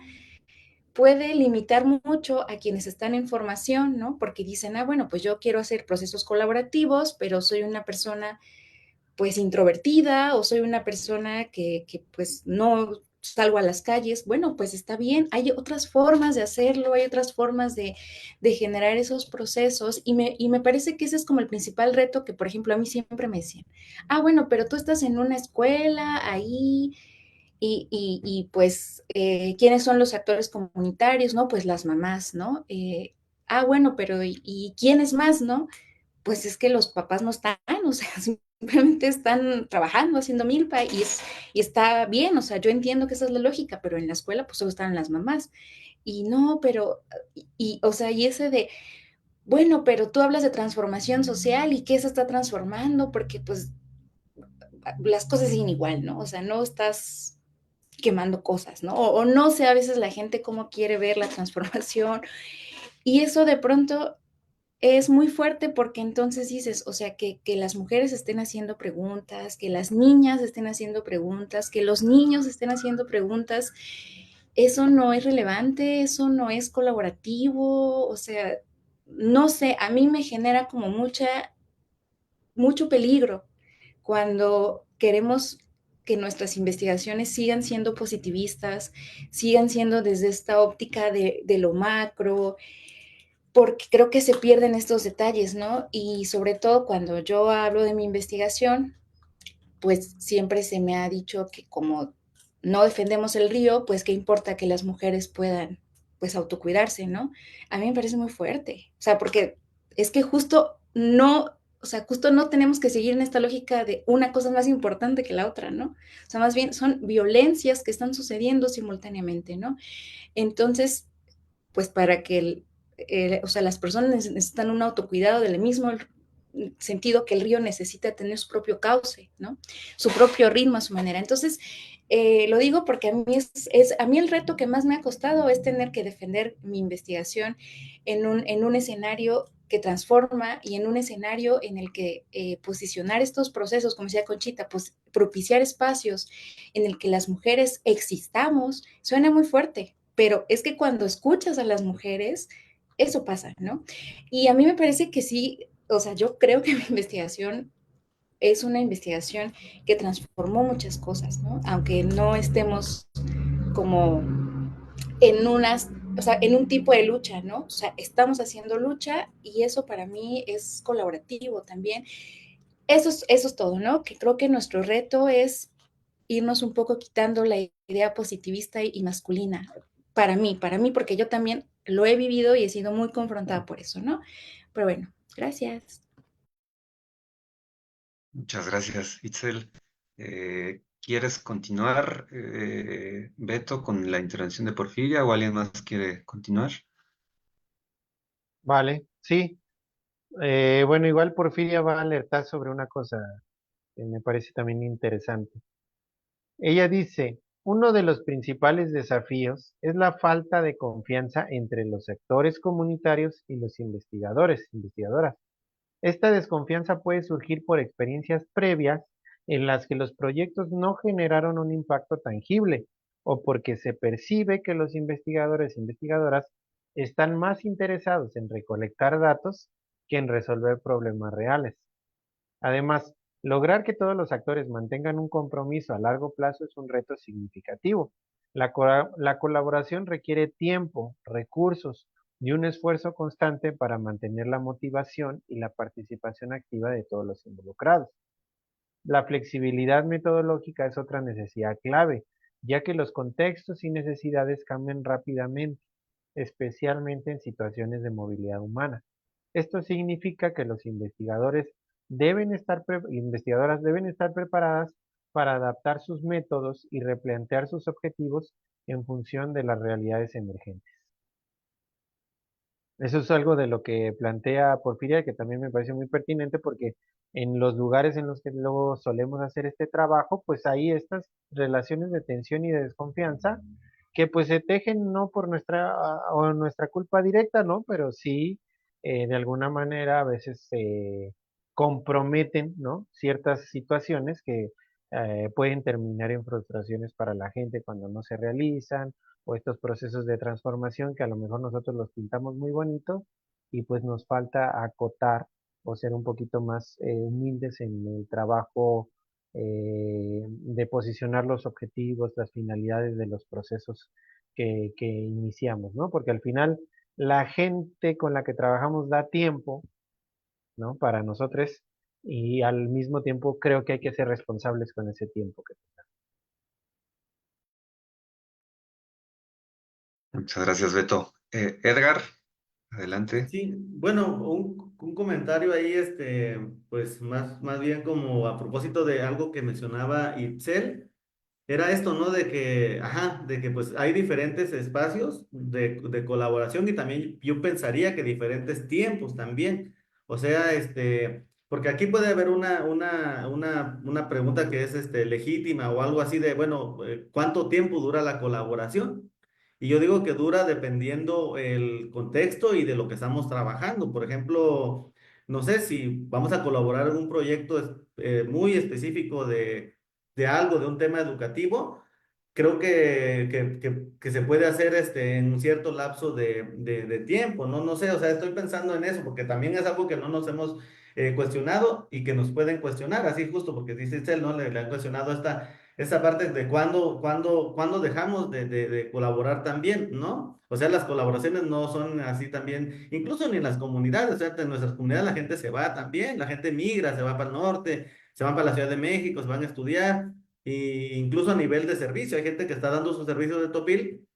puede limitar mucho a quienes están en formación, ¿no? Porque dicen, ah, bueno, pues yo quiero hacer procesos colaborativos, pero soy una persona pues introvertida o soy una persona que pues no salgo a las calles, bueno, pues está bien, hay otras formas de hacerlo, hay otras formas de generar esos procesos y me parece que ese es como el principal reto que, por ejemplo, a mí siempre me decían, ah, bueno, pero tú estás en una escuela ahí pues, ¿quiénes son los actores comunitarios? ¿No? Pues las mamás, ¿no? Ah, bueno, pero ¿y quiénes más, no? Pues es que los papás no están, o sea, simplemente están trabajando, haciendo milpa y está bien, o sea, yo entiendo que esa es la lógica, pero en la escuela pues solo están las mamás. Y no, pero, o sea, y ese de, bueno, pero tú hablas de transformación social y qué se está transformando, porque pues las cosas siguen igual, ¿no? O sea, no estás quemando cosas, ¿no? O no sé a veces la gente cómo quiere ver la transformación y eso de pronto es muy fuerte porque entonces dices, o sea, que las mujeres estén haciendo preguntas, que las niñas estén haciendo preguntas, que los niños estén haciendo preguntas, eso no es relevante, eso no es colaborativo, o sea, no sé, a mí me genera como mucho peligro cuando queremos que nuestras investigaciones sigan siendo positivistas, sigan siendo desde esta óptica de lo macro, porque creo que se pierden estos detalles, ¿no? Y sobre todo cuando yo hablo de mi investigación, pues siempre se me ha dicho que como no defendemos el río, pues qué importa que las mujeres puedan, pues, autocuidarse, ¿no? A mí me parece muy fuerte, o sea, porque es que justo no, o sea, justo no tenemos que seguir en esta lógica de una cosa más importante que la otra, ¿no? O sea, más bien son violencias que están sucediendo simultáneamente, ¿no? Entonces, pues para que o sea, las personas necesitan un autocuidado del mismo sentido que el río necesita tener su propio cauce, ¿no? Su propio ritmo, a su manera. Entonces, lo digo porque a mí a mí el reto que más me ha costado es tener que defender mi investigación en un escenario que transforma y en un escenario en el que posicionar estos procesos, como decía Conchita, pues propiciar espacios en el que las mujeres existamos, suena muy fuerte, pero es que cuando escuchas a las mujeres, eso pasa, ¿no? Y a mí me parece que sí, o sea, yo creo que mi investigación es una investigación que transformó muchas cosas, ¿no? Aunque no estemos como en unas, o sea, en un tipo de lucha, ¿no? O sea, estamos haciendo lucha y eso para mí es colaborativo también. Eso es todo, ¿no? Que creo que nuestro reto es irnos un poco quitando la idea positivista y masculina. Para mí, porque yo también lo he vivido y he sido muy confrontada por eso, ¿no? Pero bueno, gracias. Muchas gracias, Itzel. ¿Quieres continuar, Beto, con la intervención de Porfiria o alguien más quiere continuar? Vale, sí. Bueno, igual Porfiria va a alertar sobre una cosa que me parece también interesante. Ella dice, uno de los principales desafíos es la falta de confianza entre los sectores comunitarios y los investigadores, investigadoras. Esta desconfianza puede surgir por experiencias previas en las que los proyectos no generaron un impacto tangible o porque se percibe que los investigadores e investigadoras están más interesados en recolectar datos que en resolver problemas reales. Además, lograr que todos los actores mantengan un compromiso a largo plazo es un reto significativo. La colaboración requiere tiempo, recursos y un esfuerzo constante para mantener la motivación y la participación activa de todos los involucrados. La flexibilidad metodológica es otra necesidad clave, ya que los contextos y necesidades cambian rápidamente, especialmente en situaciones de movilidad humana. Esto significa que los investigadoras deben estar preparadas para adaptar sus métodos y replantear sus objetivos en función de las realidades emergentes. Eso es algo de lo que plantea Porfiria, que también me parece muy pertinente porque en los lugares en los que luego solemos hacer este trabajo, pues hay estas relaciones de tensión y de desconfianza que pues se tejen no por nuestra culpa directa, ¿no? Pero sí, de alguna manera a veces se comprometen, ¿no? Ciertas situaciones que pueden terminar en frustraciones para la gente cuando no se realizan o estos procesos de transformación que a lo mejor nosotros los pintamos muy bonitos y pues nos falta acotar o ser un poquito más humildes en el trabajo de posicionar los objetivos, las finalidades de los procesos que iniciamos, ¿no? Porque al final la gente con la que trabajamos da tiempo, ¿no? Para nosotros y al mismo tiempo creo que hay que ser responsables con ese tiempo que Muchas gracias, Beto. Edgar, adelante. Sí, bueno, un comentario ahí, pues más bien como a propósito de algo que mencionaba Itzel. Era esto, ¿no? De que, ajá, de que pues hay diferentes espacios de colaboración y también yo pensaría que diferentes tiempos también. O sea, porque aquí puede haber una pregunta que es legítima o algo así de, bueno, ¿cuánto tiempo dura la colaboración? Y yo digo que dura dependiendo el contexto y de lo que estamos trabajando. Por ejemplo, no sé si vamos a colaborar en un proyecto muy específico de algo, de un tema educativo, creo que se puede hacer en un cierto lapso de tiempo, ¿no? No sé, o sea, estoy pensando en eso, porque también es algo que no nos hemos cuestionado y que nos pueden cuestionar, así justo, porque dice Itzel, ¿no? Le han cuestionado esta parte de cuándo dejamos de colaborar también, ¿no? O sea, las colaboraciones no son así también, incluso ni en las comunidades, o sea, en nuestras comunidades la gente se va también, la gente migra, se va para el norte, se van para la Ciudad de México, se van a estudiar, e incluso a nivel de servicio, hay gente que está dando sus servicios de Topil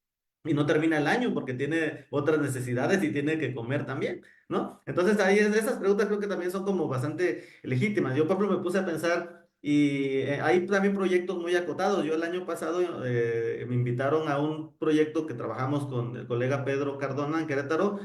y no termina el año porque tiene otras necesidades y tiene que comer también, ¿no? Entonces ahí esas preguntas creo que también son como bastante legítimas. Yo, por ejemplo, me puse a pensar y hay también proyectos muy acotados. Yo el año pasado me invitaron a un proyecto que trabajamos con el colega Pedro Cardona en Querétaro,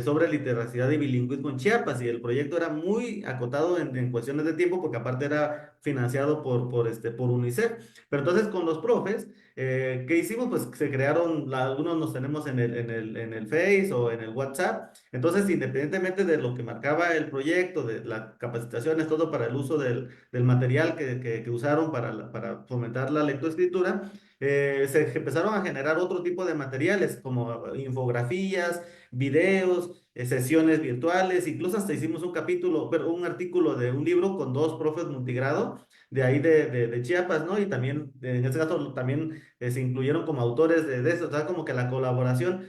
sobre literacidad y bilingüismo en Chiapas y el proyecto era muy acotado en cuestiones de tiempo porque aparte era financiado por UNICEF. Pero entonces con los profes ¿qué hicimos? Pues se crearon, algunos nos tenemos en el Face o en el WhatsApp. Entonces, independientemente de lo que marcaba el proyecto, de las capacitaciones, todo para el uso del material que usaron para fomentar la lectoescritura, se empezaron a generar otro tipo de materiales como infografías, videos, sesiones virtuales, incluso hasta hicimos un capítulo, pero un artículo de un libro con dos profes multigrado de ahí de Chiapas, ¿no? Y también, en este caso, también se incluyeron como autores de eso, o sea, como que la colaboración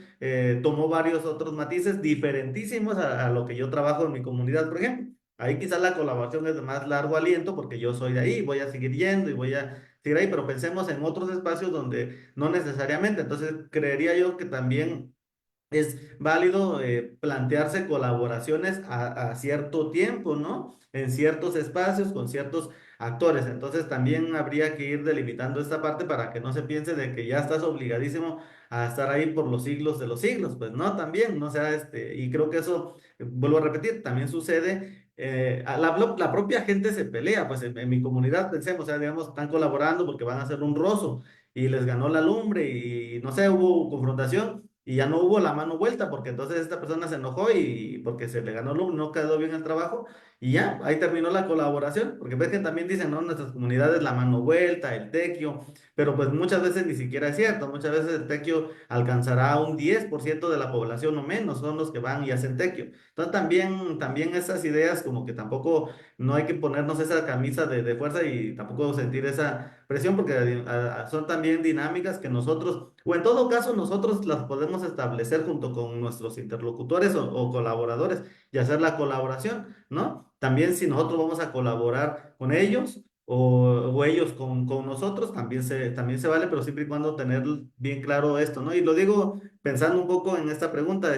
tomó varios otros matices diferentísimos a lo que yo trabajo en mi comunidad, por ejemplo. Ahí quizás la colaboración es de más largo aliento porque yo soy de ahí, voy a seguir yendo y voy a seguir ahí, pero pensemos en otros espacios donde no necesariamente. Entonces, creería yo que también es válido plantearse colaboraciones a cierto tiempo, ¿no? En ciertos espacios con ciertos actores. Entonces también habría que ir delimitando esta parte para que no se piense de que ya estás obligadísimo a estar ahí por los siglos de los siglos. Pues no, también, ¿no? O sea, y creo que eso, vuelvo a repetir, también sucede. La propia gente se pelea, pues en mi comunidad pensemos, o sea, digamos, están colaborando porque van a hacer un rozo y les ganó la lumbre y no sé, hubo confrontación y ya no hubo la mano vuelta porque entonces esta persona se enojó y porque se le ganó la lumbre, no quedó bien el trabajo y ya, ahí terminó la colaboración, porque ves que también dicen, ¿no? Nuestras comunidades la mano vuelta, el tequio, pero pues muchas veces ni siquiera es cierto, muchas veces el tequio alcanzará un 10% de la población o menos, son los que van y hacen tequio. Entonces también esas ideas como que tampoco no hay que ponernos esa camisa de fuerza y tampoco sentir esa presión porque son también dinámicas que nosotros, o en todo caso nosotros las podemos establecer junto con nuestros interlocutores o colaboradores y hacer la colaboración, ¿no? También si nosotros vamos a colaborar con ellos o ellos con nosotros, también se vale, pero siempre y cuando tener bien claro esto, ¿no? Y lo digo pensando un poco en esta pregunta,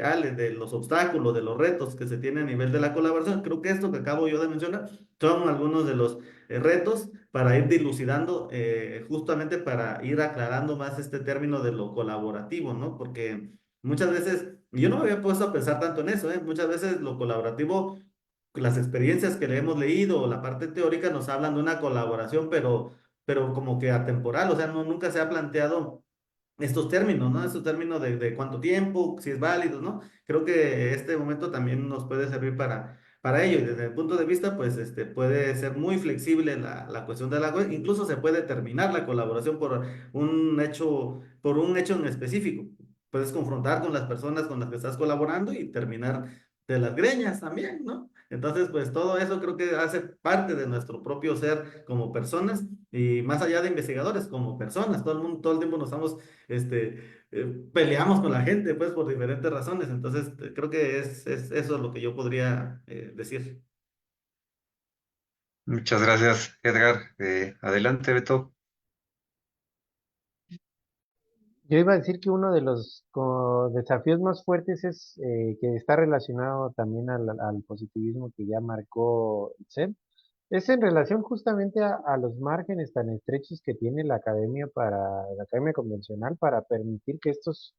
Ale, de los obstáculos, de los retos que se tienen a nivel de la colaboración. Creo que esto que acabo yo de mencionar son algunos de los retos para ir dilucidando, justamente para ir aclarando más este término de lo colaborativo, ¿no? Porque muchas veces, yo no me había puesto a pensar tanto en eso, ¿eh? Muchas veces lo colaborativo, las experiencias que le hemos leído o la parte teórica nos hablan de una colaboración, pero como que atemporal, o sea, no, nunca se ha planteado estos términos, ¿no? Estos términos de cuánto tiempo, si es válido, ¿no? Creo que este momento también nos puede servir para ello y desde el punto de vista, pues, puede ser muy flexible la cuestión de la web, incluso se puede terminar la colaboración por un hecho en específico. Puedes confrontar con las personas con las que estás colaborando y terminar de las greñas también, ¿no? Entonces, pues todo eso creo que hace parte de nuestro propio ser como personas y más allá de investigadores, como personas. Todo el mundo, todo el tiempo nos estamos peleamos con la gente, pues, por diferentes razones. Entonces, creo que es eso lo que yo podría decir. Muchas gracias, Edgar. Adelante, Beto. Yo iba a decir que uno de los desafíos más fuertes es que está relacionado también al positivismo que ya marcó Seb. Es en relación justamente a los márgenes tan estrechos que tiene la academia convencional para permitir que estos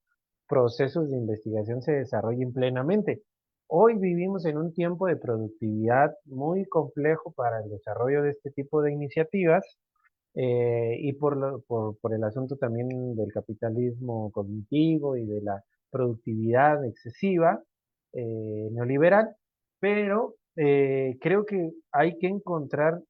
procesos de investigación se desarrollen plenamente. Hoy vivimos en un tiempo de productividad muy complejo para el desarrollo de este tipo de iniciativas y por el asunto también del capitalismo cognitivo y de la productividad excesiva neoliberal, pero creo que hay que encontrar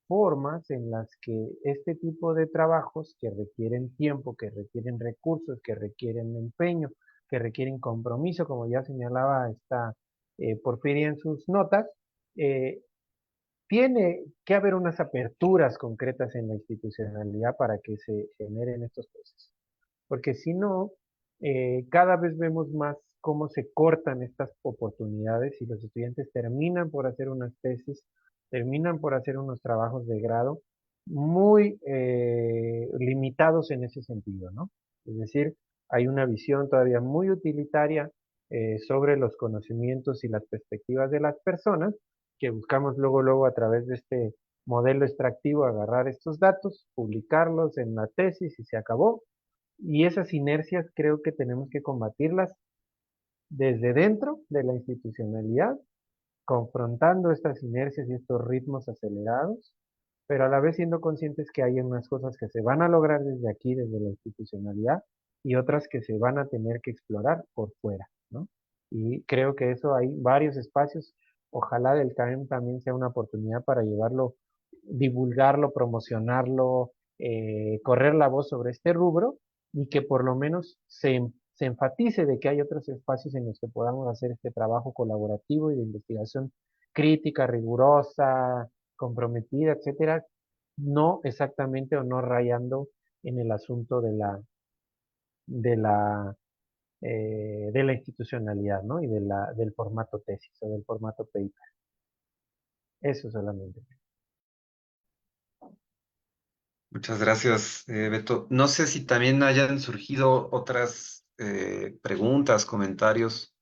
formas en las que este tipo de trabajos que requieren tiempo, que requieren recursos, que requieren empeño, que requieren compromiso, como ya señalaba esta Porfiria en sus notas, eh, tiene que haber unas aperturas concretas en la institucionalidad para que se generen estos procesos. Porque si no, cada vez vemos más cómo se cortan estas oportunidades y los estudiantes terminan por hacer unas tesis, terminan por hacer unos trabajos de grado muy limitados en ese sentido, ¿no? Es decir, hay una visión todavía muy utilitaria sobre los conocimientos y las perspectivas de las personas que buscamos luego a través de este modelo extractivo agarrar estos datos, publicarlos en la tesis y se acabó. Y esas inercias creo que tenemos que combatirlas desde dentro de la institucionalidad, confrontando estas inercias y estos ritmos acelerados, pero a la vez siendo conscientes que hay unas cosas que se van a lograr desde aquí, desde la institucionalidad, y otras que se van a tener que explorar por fuera, ¿no? Y creo que eso hay varios espacios. Ojalá del CAEM también sea una oportunidad para llevarlo, divulgarlo, promocionarlo, correr la voz sobre este rubro y que por lo menos se enfatice de que hay otros espacios en los que podamos hacer este trabajo colaborativo y de investigación crítica, rigurosa, comprometida, etcétera, no exactamente o no rayando en el asunto de la, de la institucionalidad, ¿no? Y del formato tesis o del formato paper. Eso solamente. Muchas gracias, Beto. No sé si también hayan surgido otras preguntas, comentarios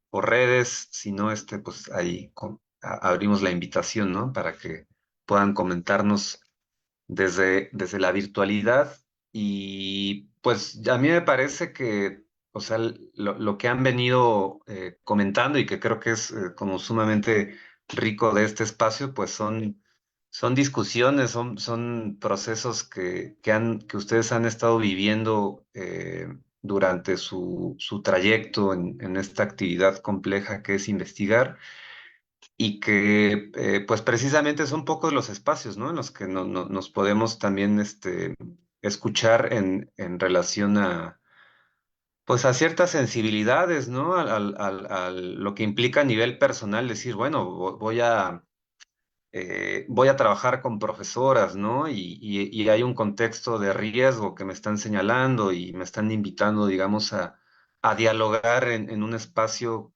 por redes, si no, pues ahí abrimos la invitación, ¿no? Para que puedan comentarnos desde la virtualidad. Y pues a mí me parece que, o sea, lo que han venido comentando y que creo que es como sumamente rico de este espacio, pues son discusiones, son procesos que ustedes han estado viviendo durante su trayecto en esta actividad compleja que es investigar y que pues precisamente son pocos los espacios, ¿no? En los que nos podemos también escuchar en relación pues a ciertas sensibilidades, ¿no? Lo que implica a nivel personal decir, bueno, voy a trabajar con profesoras, ¿no? Y hay un contexto de riesgo que me están señalando y me están invitando, digamos, a dialogar en un espacio,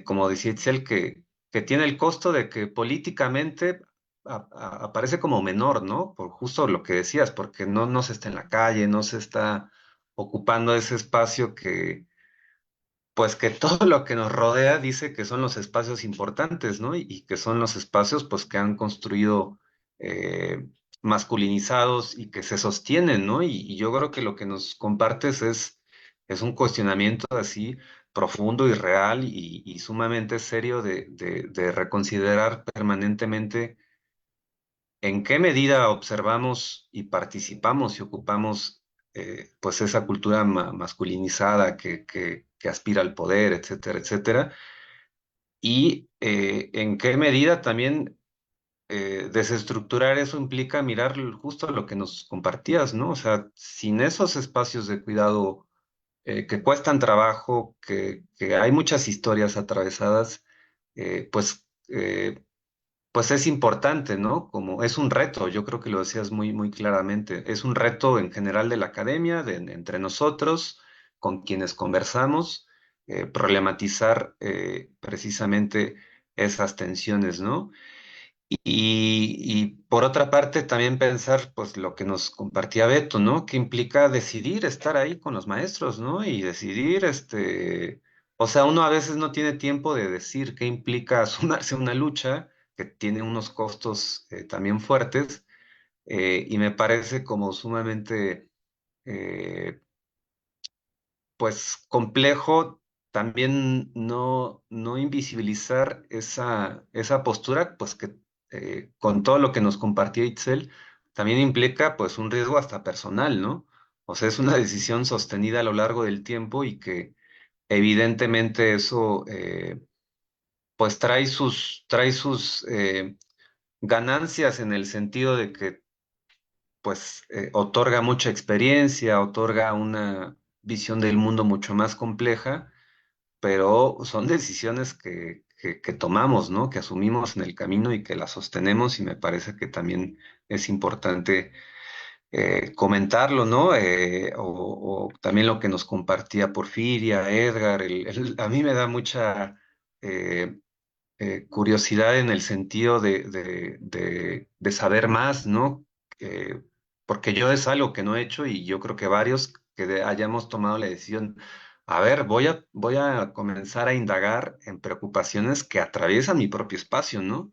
como decía Itzel, que tiene el costo de que políticamente aparece como menor, ¿no? Por justo lo que decías, porque no se está en la calle, no se está ocupando ese espacio pues que todo lo que nos rodea dice que son los espacios importantes, ¿no? Y que son los espacios, pues, que han construido eh, masculinizados y que se sostienen, ¿no? Y yo creo que lo que nos compartes es un cuestionamiento así profundo y real y sumamente serio de reconsiderar permanentemente en qué medida observamos y participamos y ocupamos pues esa cultura masculinizada que aspira al poder, etcétera, etcétera, y en qué medida también desestructurar eso implica mirar justo lo que nos compartías, ¿no? O sea, sin esos espacios de cuidado que cuestan trabajo, que hay muchas historias atravesadas, pues pues es importante, ¿no? Como es un reto, yo creo que lo decías muy, muy claramente, es un reto en general de la academia, entre nosotros, con quienes conversamos, problematizar precisamente esas tensiones, ¿no? Y por otra parte, también pensar, pues, lo que nos compartía Beto, ¿no? Que implica decidir estar ahí con los maestros, ¿no? Y decidir, o sea, uno a veces no tiene tiempo de decir qué implica sumarse a una lucha que tiene unos costos también fuertes, y me parece como sumamente eh, pues complejo también no invisibilizar esa postura, pues que con todo lo que nos compartió Itzel, también implica pues un riesgo hasta personal, ¿no? O sea, es una decisión sostenida a lo largo del tiempo y que evidentemente eso pues trae sus ganancias en el sentido de que pues otorga mucha experiencia, otorga una visión del mundo mucho más compleja, pero son decisiones que tomamos, ¿no? Que asumimos en el camino y que las sostenemos y me parece que también es importante comentarlo, ¿no? O también lo que nos compartía Porfiria, Edgar, a mí me da mucha eh, curiosidad en el sentido de saber más, ¿no? Eh, Porque yo es algo que no he hecho y yo creo que varios hayamos tomado la decisión, a ver, voy a comenzar a indagar en preocupaciones que atraviesan mi propio espacio, ¿no?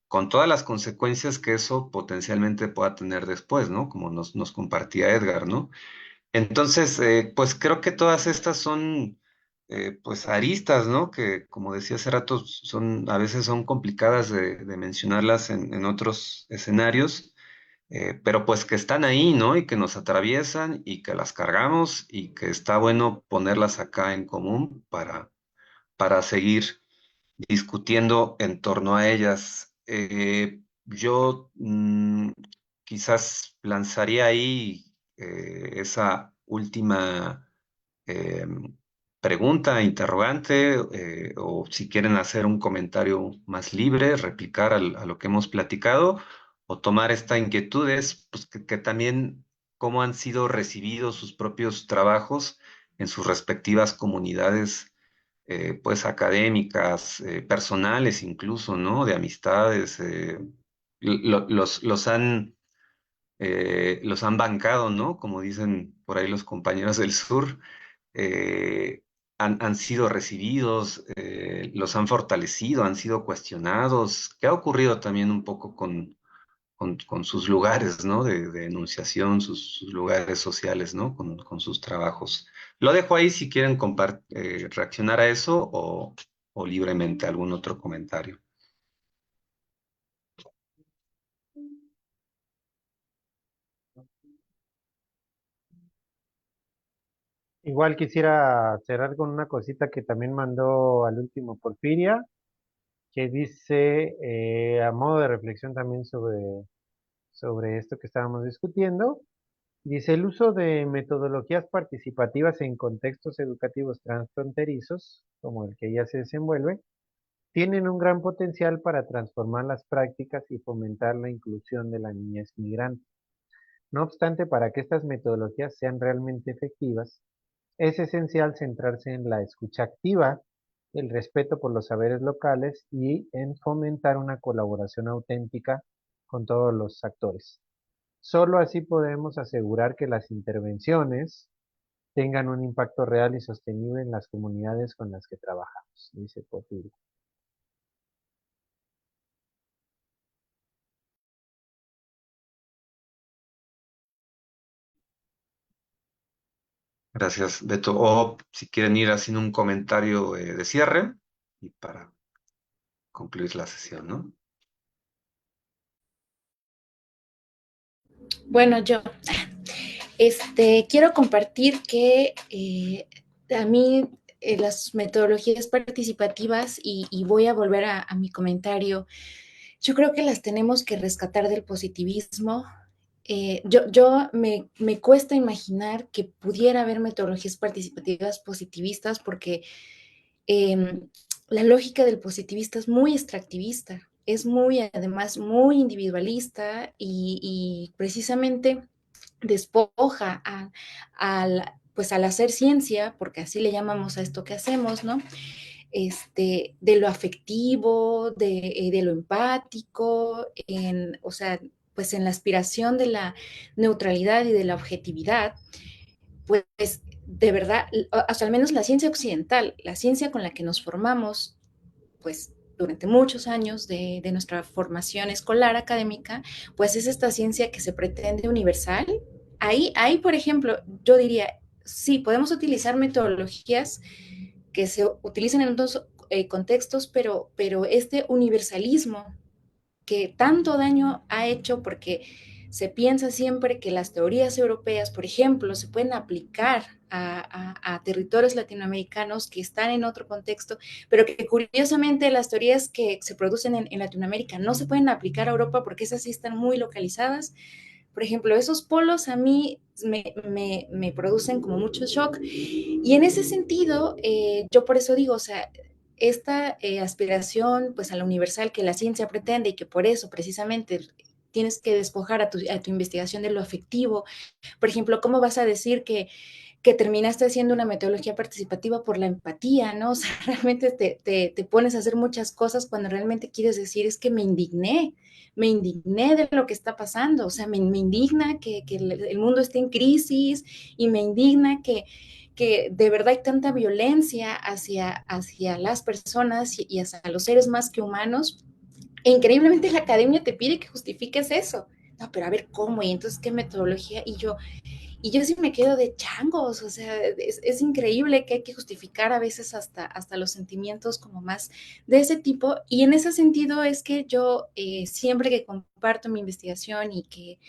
Con todas las consecuencias que eso potencialmente pueda tener después, ¿no? Como nos compartía Edgar, ¿no? Entonces, pues creo que todas estas son, pues, aristas, ¿no? Que, como decía hace rato, a veces son complicadas de mencionarlas en otros escenarios, pero pues que están ahí, ¿no? Y que nos atraviesan y que las cargamos y que está bueno ponerlas acá en común para seguir discutiendo en torno a ellas. Yo quizás lanzaría ahí esa última eh, pregunta, interrogante, o si quieren hacer un comentario más libre, replicar a lo que hemos platicado, o tomar esta inquietud es pues, que también cómo han sido recibidos sus propios trabajos en sus respectivas comunidades pues académicas, personales incluso, ¿no? De amistades, los han bancado, ¿no? Como dicen por ahí los compañeros del sur, eh, han sido recibidos, los han fortalecido, han sido cuestionados. ¿Qué ha ocurrido también un poco con sus lugares, ¿no? De enunciación, sus lugares sociales, ¿no? Con sus trabajos. Lo dejo ahí si quieren reaccionar a eso o libremente algún otro comentario. Igual quisiera cerrar con una cosita que también mandó al último Porfiria, que dice, a modo de reflexión también sobre esto que estábamos discutiendo, dice, el uso de metodologías participativas en contextos educativos transfronterizos, como el que ella se desenvuelve, tienen un gran potencial para transformar las prácticas y fomentar la inclusión de la niñez migrante. No obstante, para que estas metodologías sean realmente efectivas, es esencial centrarse en la escucha activa, el respeto por los saberes locales y en fomentar una colaboración auténtica con todos los actores. Solo así podemos asegurar que las intervenciones tengan un impacto real y sostenible en las comunidades con las que trabajamos, dice Porfirio. Gracias, Beto. O si quieren ir haciendo un comentario de cierre y para concluir la sesión, ¿no? Bueno, yo quiero compartir que a mí las metodologías participativas, y voy a volver a mi comentario, yo creo que las tenemos que rescatar del positivismo. Me cuesta imaginar que pudiera haber metodologías participativas positivistas porque eh, la lógica del positivista es muy extractivista, es muy, además, muy individualista y precisamente despoja pues al hacer ciencia, porque así le llamamos a esto que hacemos, ¿no? De lo afectivo, de lo empático, o sea, pues en la aspiración de la neutralidad y de la objetividad, pues de verdad, hasta al menos la ciencia occidental, la ciencia con la que nos formamos, pues durante muchos años de nuestra formación escolar académica, pues es esta ciencia que se pretende universal. Ahí, por ejemplo, yo diría, sí, podemos utilizar metodologías que se utilizan en otros contextos, pero este universalismo que tanto daño ha hecho porque se piensa siempre que las teorías europeas, por ejemplo, se pueden aplicar a territorios latinoamericanos que están en otro contexto, pero que curiosamente las teorías que se producen en Latinoamérica no se pueden aplicar a Europa porque esas sí están muy localizadas. Por ejemplo, esos polos a mí me producen como mucho shock. Y en ese sentido, yo por eso digo, o sea, esta aspiración pues a la universal que la ciencia pretende y que por eso precisamente tienes que despojar a tu investigación de lo afectivo. Por ejemplo, ¿cómo vas a decir que terminaste haciendo una metodología participativa por la empatía, ¿no? O sea, realmente te pones a hacer muchas cosas cuando realmente quieres decir es que me indigné de lo que está pasando, o sea, me indigna que el mundo esté en crisis y me indigna que de verdad hay tanta violencia hacia las personas y hacia los seres más que humanos. E increíblemente la academia te pide que justifiques eso. No, pero a ver cómo, y entonces qué metodología, y yo sí me quedo de changos, o sea, es increíble que hay que justificar a veces hasta los sentimientos como más de ese tipo, y en ese sentido es que yo siempre que comparto mi investigación y que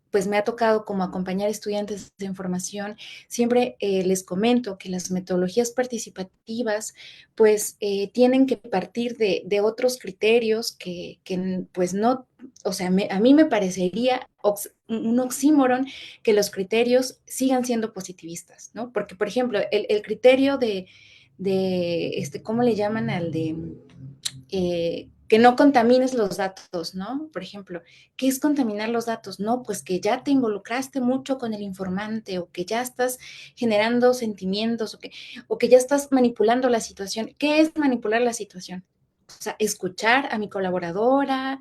pues me ha tocado como acompañar estudiantes de formación, siempre les comento que las metodologías participativas pues tienen que partir de otros criterios que pues no, o sea, a mí me parecería un oxímoron que los criterios sigan siendo positivistas, ¿no? Porque, por ejemplo, el criterio ¿cómo le llaman al de que no contamines los datos, ¿no? Por ejemplo, ¿qué es contaminar los datos? No, pues que ya te involucraste mucho con el informante o que ya estás generando sentimientos o que ya estás manipulando la situación. ¿Qué es manipular la situación? O sea, escuchar a mi colaboradora,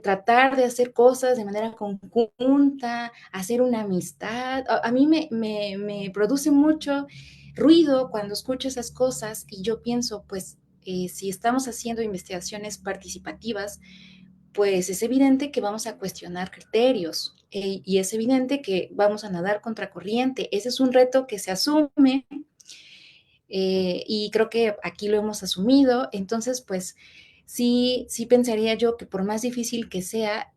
tratar de hacer cosas de manera conjunta, hacer una amistad. A mí me produce mucho ruido cuando escucho esas cosas y yo pienso, pues, si estamos haciendo investigaciones participativas, pues es evidente que vamos a cuestionar criterios y es evidente que vamos a nadar contracorriente. Ese es un reto que se asume y creo que aquí lo hemos asumido. Entonces, pues sí pensaría yo que por más difícil que sea,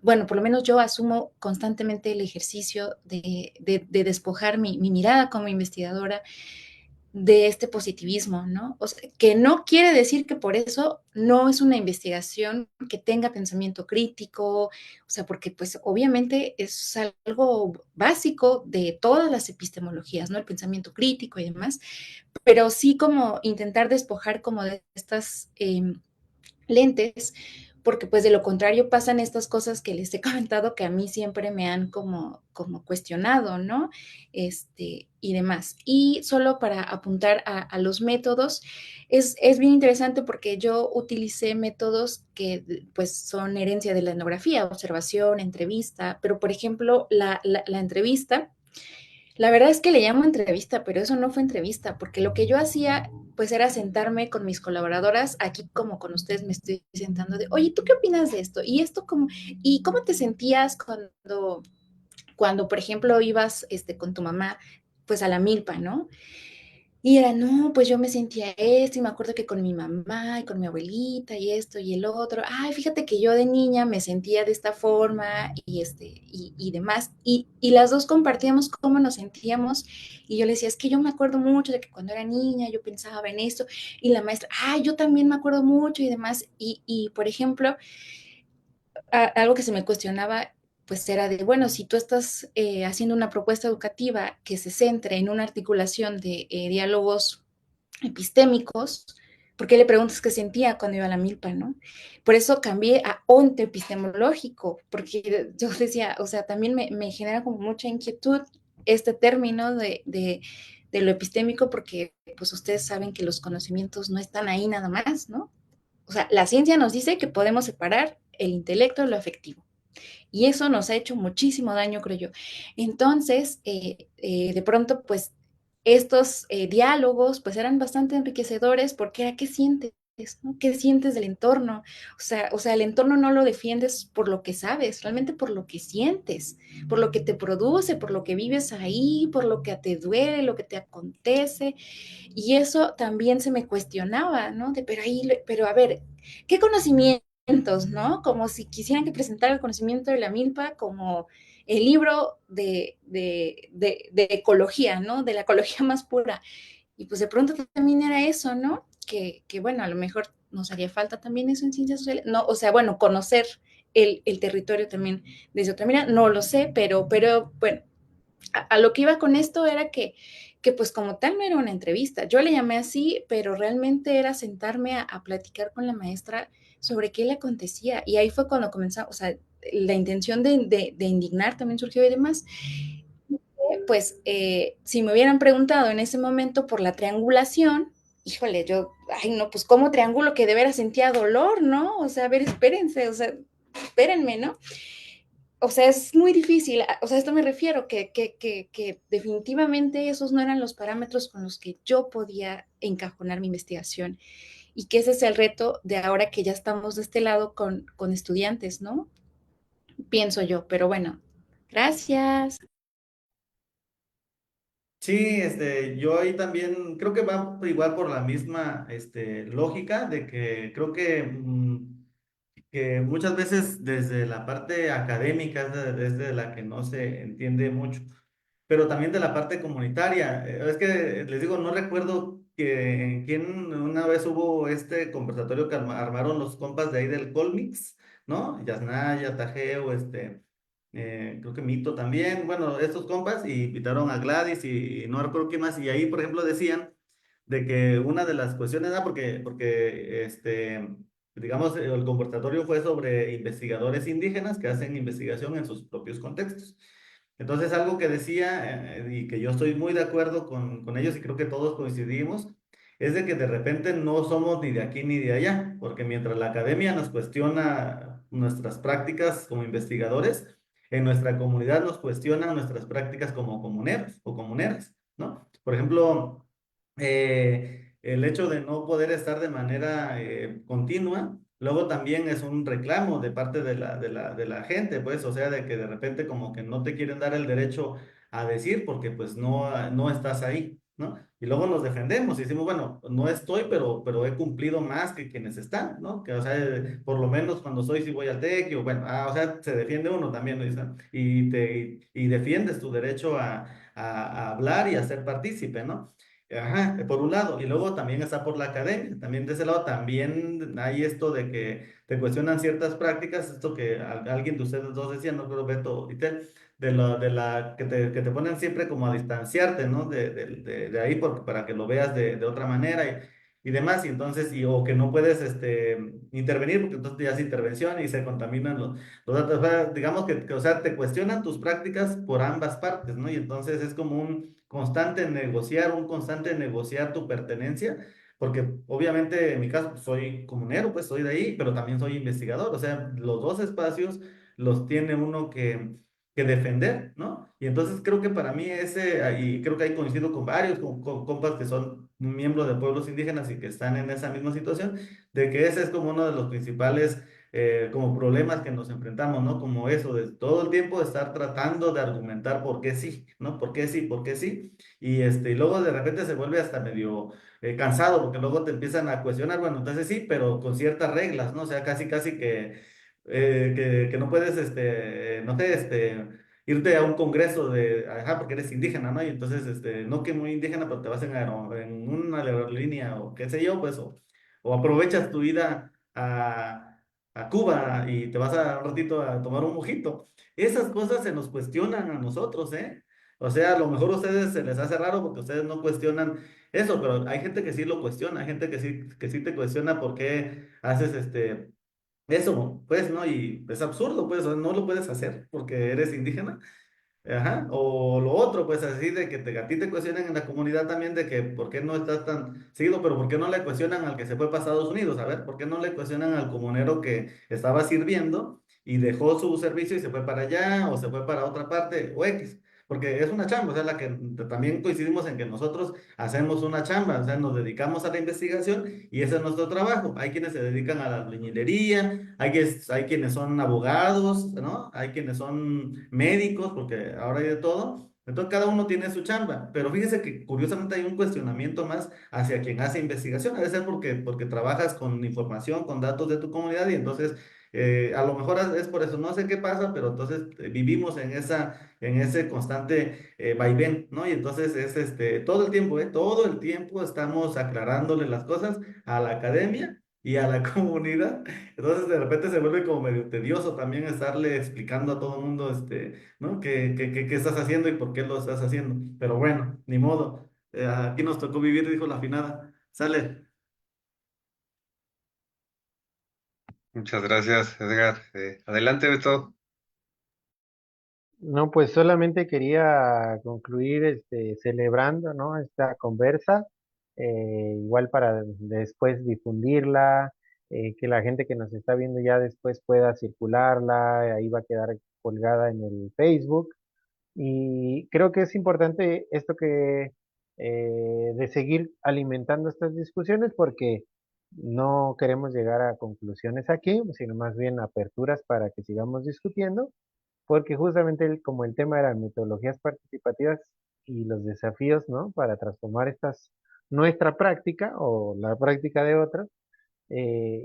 bueno, por lo menos yo asumo constantemente el ejercicio de despojar mi mirada como investigadora de este positivismo, ¿no? O sea, que no quiere decir que por eso no es una investigación que tenga pensamiento crítico, o sea, porque pues obviamente es algo básico de todas las epistemologías, ¿no? El pensamiento crítico y demás, pero sí como intentar despojar como de estas lentes, porque pues de lo contrario pasan estas cosas que les he comentado que a mí siempre me han como cuestionado, ¿no? Y demás. Y solo para apuntar a los métodos, es bien interesante porque yo utilicé métodos que pues son herencia de la etnografía, observación, entrevista, pero por ejemplo la entrevista, la verdad es que le llamo entrevista, pero eso no fue entrevista, porque lo que yo hacía, pues era sentarme con mis colaboradoras, aquí como con ustedes me estoy sentando de, oye, ¿tú qué opinas de esto? Y esto como, ¿y cómo te sentías cuando por ejemplo, ibas con tu mamá, pues a la milpa, ¿no? Y era, no, pues yo me sentía esto, y me acuerdo que con mi mamá y con mi abuelita y esto y el otro, ay, fíjate que yo de niña me sentía de esta forma y demás. Y las dos compartíamos cómo nos sentíamos. Y yo le decía, es que yo me acuerdo mucho de que cuando era niña yo pensaba en esto. Y la maestra, ay, yo también me acuerdo mucho y demás. Y por ejemplo, algo que se me cuestionaba, pues era de, bueno, si tú estás haciendo una propuesta educativa que se centre en una articulación de diálogos epistémicos, ¿por qué le preguntas qué sentía cuando iba a la milpa, no? Por eso cambié a onto epistemológico, porque yo decía, o sea, también me genera como mucha inquietud este término de lo epistémico, porque pues ustedes saben que los conocimientos no están ahí nada más, ¿no? O sea, la ciencia nos dice que podemos separar el intelecto de lo afectivo. Y eso nos ha hecho muchísimo daño, creo yo. Entonces, de pronto, pues, estos diálogos, pues, eran bastante enriquecedores porque era qué sientes, ¿no? ¿Qué sientes del entorno? O sea, el entorno no lo defiendes por lo que sabes, realmente por lo que sientes, por lo que te produce, por lo que vives ahí, por lo que te duele, lo que te acontece. Y eso también se me cuestionaba, ¿no? Pero a ver, ¿qué conocimientos, ¿no? Como si quisieran que presentara el conocimiento de la milpa como el libro de ecología, ¿no? De la ecología más pura. Y pues de pronto también era eso, ¿no? Que bueno, a lo mejor nos haría falta también eso en ciencias sociales. No, o sea, bueno, conocer el territorio también desde otra mira, no lo sé, pero bueno, a lo que iba con esto era que pues como tal no era una entrevista. Yo le llamé así, pero realmente era sentarme a platicar con la maestra sobre qué le acontecía. Y ahí fue cuando comenzó, o sea, la intención de indignar también surgió y demás. Pues si me hubieran preguntado en ese momento por la triangulación, híjole, yo, ay no, pues como triángulo que de veras sentía dolor, ¿no? O sea, a ver, espérense, o sea, espérenme, ¿no? O sea, es muy difícil, o sea, a esto me refiero, que definitivamente esos no eran los parámetros con los que yo podía encajonar mi investigación y que ese es el reto de ahora que ya estamos de este lado con estudiantes, ¿no? Pienso yo, pero bueno, gracias. Sí, yo ahí también creo que va igual por la misma, lógica de que creo que muchas veces desde la parte académica es de la que no se entiende mucho, pero también de la parte comunitaria. Es que les digo, no recuerdo que quién una vez hubo este conversatorio que armaron los compas de ahí del Colmix, ¿no? Yasnaya, Tajeo, creo que Mito también, bueno, estos compas, y invitaron a Gladys y no recuerdo qué más, y ahí, por ejemplo, decían de que una de las cuestiones, porque digamos, el conversatorio fue sobre investigadores indígenas que hacen investigación en sus propios contextos. Entonces, algo que decía y que yo estoy muy de acuerdo con ellos y creo que todos coincidimos, es de que de repente no somos ni de aquí ni de allá, porque mientras la academia nos cuestiona nuestras prácticas como investigadores, en nuestra comunidad nos cuestionan nuestras prácticas como comuneros o comuneras, ¿no? Por ejemplo, el hecho de no poder estar de manera continua, luego también es un reclamo de parte de la gente, pues, o sea, de que de repente como que no te quieren dar el derecho a decir porque pues no estás ahí, ¿no? Y luego nos defendemos y decimos, bueno, no estoy, pero he cumplido más que quienes están, ¿no? Que, o sea, por lo menos cuando soy, si voy al TEC, o bueno, o sea, se defiende uno también, ¿no? Y defiendes tu derecho a hablar y a ser partícipe, ¿no? Ajá, por un lado, y luego también está por la academia, también de ese lado también hay esto de que te cuestionan ciertas prácticas, esto que alguien de ustedes dos decía, no creo Beto y Tel, que te ponen siempre como a distanciarte, ¿no? De ahí para que lo veas de otra manera y demás, y entonces, o que no puedes intervenir, porque entonces ya es intervención y se contaminan los datos. O sea, digamos o sea, te cuestionan tus prácticas por ambas partes, ¿no? Y entonces es como un constante negociar tu pertenencia, porque obviamente en mi caso pues, soy comunero, pues soy de ahí, pero también soy investigador, o sea, los dos espacios los tiene uno que defender, ¿no? Y entonces creo que para mí y creo que ahí coincido con varios, con compas que son miembros de pueblos indígenas y que están en esa misma situación, de que ese es como uno de los principales como problemas que nos enfrentamos, ¿no? Como eso, de todo el tiempo estar tratando de argumentar por qué sí, ¿no? ¿Por qué sí? ¿Por qué sí? Y luego de repente se vuelve hasta medio cansado, porque luego te empiezan a cuestionar, bueno, entonces sí, pero con ciertas reglas, ¿no? O sea, casi, casi que no puedes, no sé, irte a un congreso porque eres indígena, ¿no? Y entonces, no que muy indígena, pero te vas en una aerolínea o qué sé yo, pues, o aprovechas tu ida a Cuba y te vas a un ratito a tomar un mojito. Esas cosas se nos cuestionan a nosotros, ¿eh? O sea, a lo mejor a ustedes se les hace raro porque ustedes no cuestionan eso, pero hay gente que sí lo cuestiona, hay gente que sí te cuestiona por qué haces eso, pues, ¿no? Y es absurdo, pues, o sea, no lo puedes hacer porque eres indígena. Ajá, o lo otro, pues así de que a ti te cuestionan en la comunidad también de que por qué no estás tan seguido, pero por qué no le cuestionan al que se fue para Estados Unidos, a ver, por qué no le cuestionan al comunero que estaba sirviendo y dejó su servicio y se fue para allá o se fue para otra parte o X, porque es una chamba, o sea, la que también coincidimos en que nosotros hacemos una chamba, o sea, nos dedicamos a la investigación y ese es nuestro trabajo. Hay quienes se dedican a la albañilería, hay quienes son abogados, ¿no? Hay quienes son médicos, porque ahora hay de todo. Entonces cada uno tiene su chamba, pero fíjese que curiosamente hay un cuestionamiento más hacia quien hace investigación. Debe ser porque trabajas con información, con datos de tu comunidad y entonces a lo mejor es por eso, no sé qué pasa, pero entonces vivimos en ese constante vaivén, ¿no? Y entonces es todo el tiempo, todo el tiempo estamos aclarándole las cosas a la academia y a la comunidad. Entonces de repente se vuelve como medio tedioso también estarle explicando a todo el mundo, ¿no? ¿Qué estás haciendo y por qué lo estás haciendo? Pero bueno, ni modo. Aquí nos tocó vivir, dijo la finada. Sale. Muchas gracias, Edgar. Adelante, Beto. No, pues solamente quería concluir celebrando, ¿no? Esta conversa, igual para después difundirla, que la gente que nos está viendo ya después pueda circularla, ahí va a quedar colgada en el Facebook. Y creo que es importante esto de seguir alimentando estas discusiones porque no queremos llegar a conclusiones aquí, sino más bien aperturas para que sigamos discutiendo porque justamente como el tema eran metodologías participativas y los desafíos, ¿no? Para transformar nuestra práctica o la práctica de otros,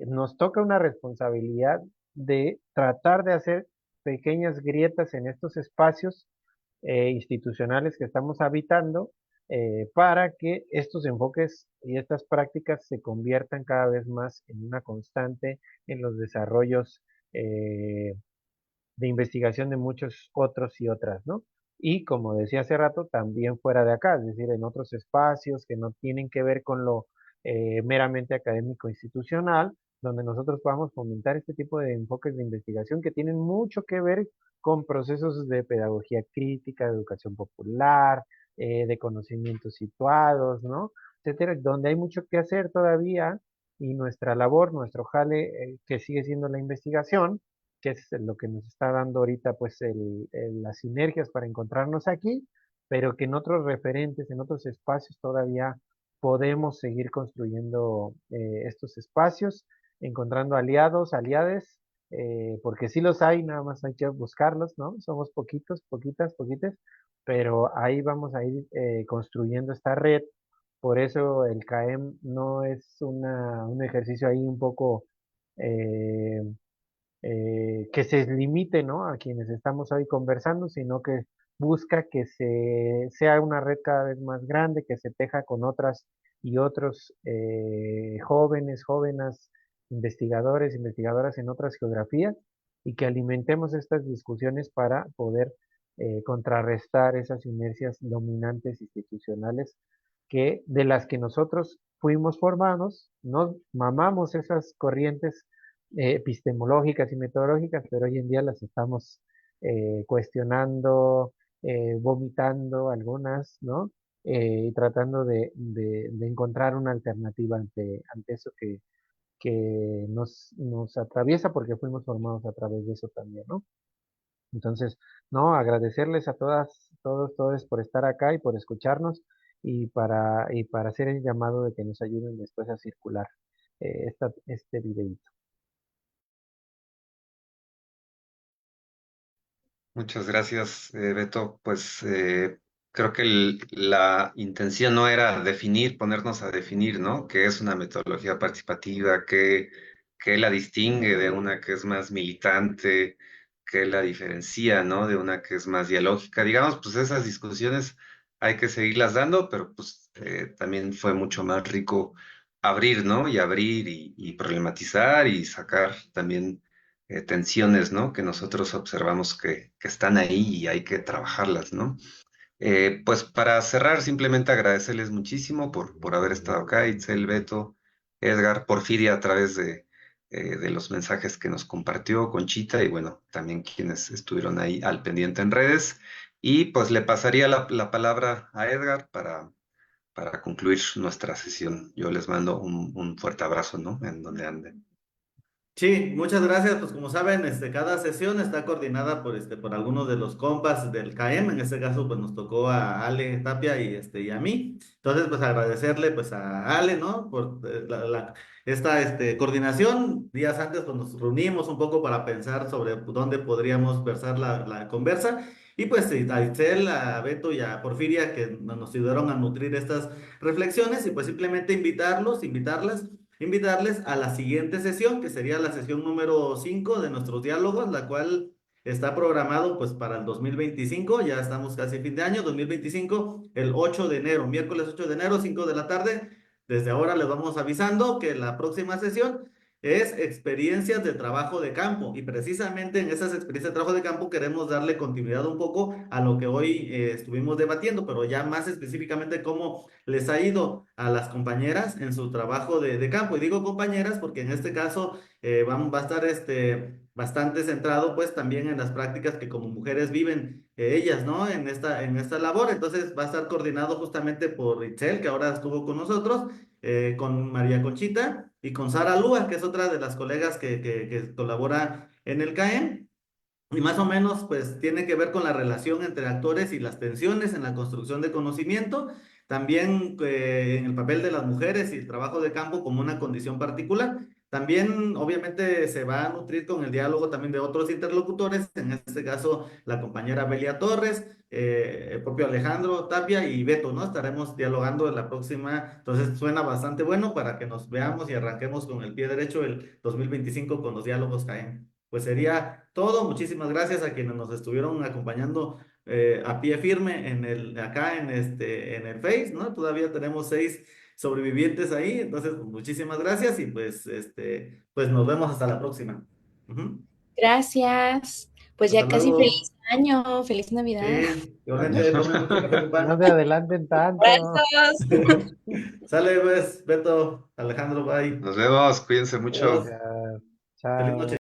nos toca una responsabilidad de tratar de hacer pequeñas grietas en estos espacios institucionales que estamos habitando para que estos enfoques y estas prácticas se conviertan cada vez más en una constante en los desarrollos de investigación de muchos otros y otras, ¿no? Y como decía hace rato, también fuera de acá, es decir, en otros espacios que no tienen que ver con lo meramente académico institucional, donde nosotros podamos fomentar este tipo de enfoques de investigación que tienen mucho que ver con procesos de pedagogía crítica, de educación popular, de conocimientos situados, ¿no? Etcétera, donde hay mucho que hacer todavía y nuestra labor, nuestro jale, que sigue siendo la investigación, que es lo que nos está dando ahorita pues las sinergias para encontrarnos aquí, pero que en otros referentes, en otros espacios todavía podemos seguir construyendo estos espacios, encontrando aliados, aliades, porque sí los hay, nada más hay que buscarlos, ¿no? Somos poquitos, poquitas, poquitas, pero ahí vamos a ir construyendo esta red. Por eso el CAEM no es un ejercicio ahí un poco eh, que se limite, ¿no? A quienes estamos hoy conversando, sino que busca que sea una red cada vez más grande, que se teja con otras y otros jóvenes, jóvenes, investigadores, investigadoras en otras geografías y que alimentemos estas discusiones para poder contrarrestar esas inercias dominantes institucionales de las que nosotros fuimos formados, nos mamamos esas corrientes epistemológicas y metodológicas, pero hoy en día las estamos cuestionando, vomitando algunas, ¿no? Y tratando de encontrar una alternativa ante eso que nos atraviesa porque fuimos formados a través de eso también, ¿no? Entonces, no, agradecerles a todas, todos, todos por estar acá y por escucharnos y para hacer el llamado de que nos ayuden después a circular este videito. Muchas gracias, Beto. Pues creo que la intención no era definir, ponernos a definir, ¿no? ¿Qué es una metodología participativa? ¿Qué la distingue de una que es más militante? ¿Qué la diferencia, ¿no? De una que es más dialógica? Digamos, pues esas discusiones hay que seguirlas dando, pero pues también fue mucho más rico abrir, ¿no? Y abrir y problematizar y sacar también tensiones, ¿no? Que nosotros observamos que están ahí y hay que trabajarlas, ¿no? Pues para cerrar, simplemente agradecerles muchísimo por haber estado acá, Itzel, Beto, Edgar, Porfiria, a través de los mensajes que nos compartió Conchita y bueno, también quienes estuvieron ahí al pendiente en redes. Y pues le pasaría la palabra a Edgar para concluir nuestra sesión. Yo les mando un fuerte abrazo, ¿no? En donde anden. Sí, muchas gracias. Pues como saben, cada sesión está coordinada por algunos de los compas del CAEM. En este caso, pues nos tocó a Ale Tapia y a mí. Entonces, pues agradecerle pues a Ale, ¿no? Por esta coordinación. Días antes, pues nos reunimos un poco para pensar sobre dónde podríamos versar la conversa. Y pues sí, a Itzel, a Beto y a Porfiria que nos ayudaron a nutrir estas reflexiones y pues simplemente invitarles a la siguiente sesión, que sería la sesión número 5 de nuestros diálogos, la cual está programado pues para el 2025. Ya estamos casi fin de año, 2025, el 8 de enero, miércoles 8 de enero, 5 de la tarde. Desde ahora les vamos avisando que la próxima sesión es experiencias de trabajo de campo y precisamente en esas experiencias de trabajo de campo queremos darle continuidad un poco a lo que hoy estuvimos debatiendo, pero ya más específicamente cómo les ha ido a las compañeras en su trabajo de campo. Y digo compañeras porque en este caso va a estar bastante centrado pues también en las prácticas que como mujeres viven ellas, ¿no? En esta labor. Entonces va a estar coordinado justamente por Itzel, que ahora estuvo con nosotros, con María Conchita y con Sara Lúa, que es otra de las colegas que colabora en el CAEM. Y más o menos, pues tiene que ver con la relación entre actores y las tensiones en la construcción de conocimiento, también en el papel de las mujeres y el trabajo de campo como una condición particular. También, obviamente, se va a nutrir con el diálogo también de otros interlocutores, en este caso, la compañera Belia Torres, el propio Alejandro Tapia y Beto, ¿no? Estaremos dialogando en la próxima, entonces suena bastante bueno para que nos veamos y arranquemos con el pie derecho el 2025 con los diálogos CAEM. Pues sería todo. Muchísimas gracias a quienes nos estuvieron acompañando a pie firme acá en el Face, ¿no? Todavía tenemos 6 sobrevivientes ahí. Entonces, pues, muchísimas gracias y pues nos vemos hasta la próxima. Ujú. Gracias. Pues Hasta ya casi luego. feliz año, feliz Navidad. Sí, igualmente tomen mucho café con No pan. se adelanten tanto. Abrazos. Sale pues, Beto, Alejandro, bye. Nos vemos, cuídense mucho. Adiós. Gracias. Feliz noche. Chao.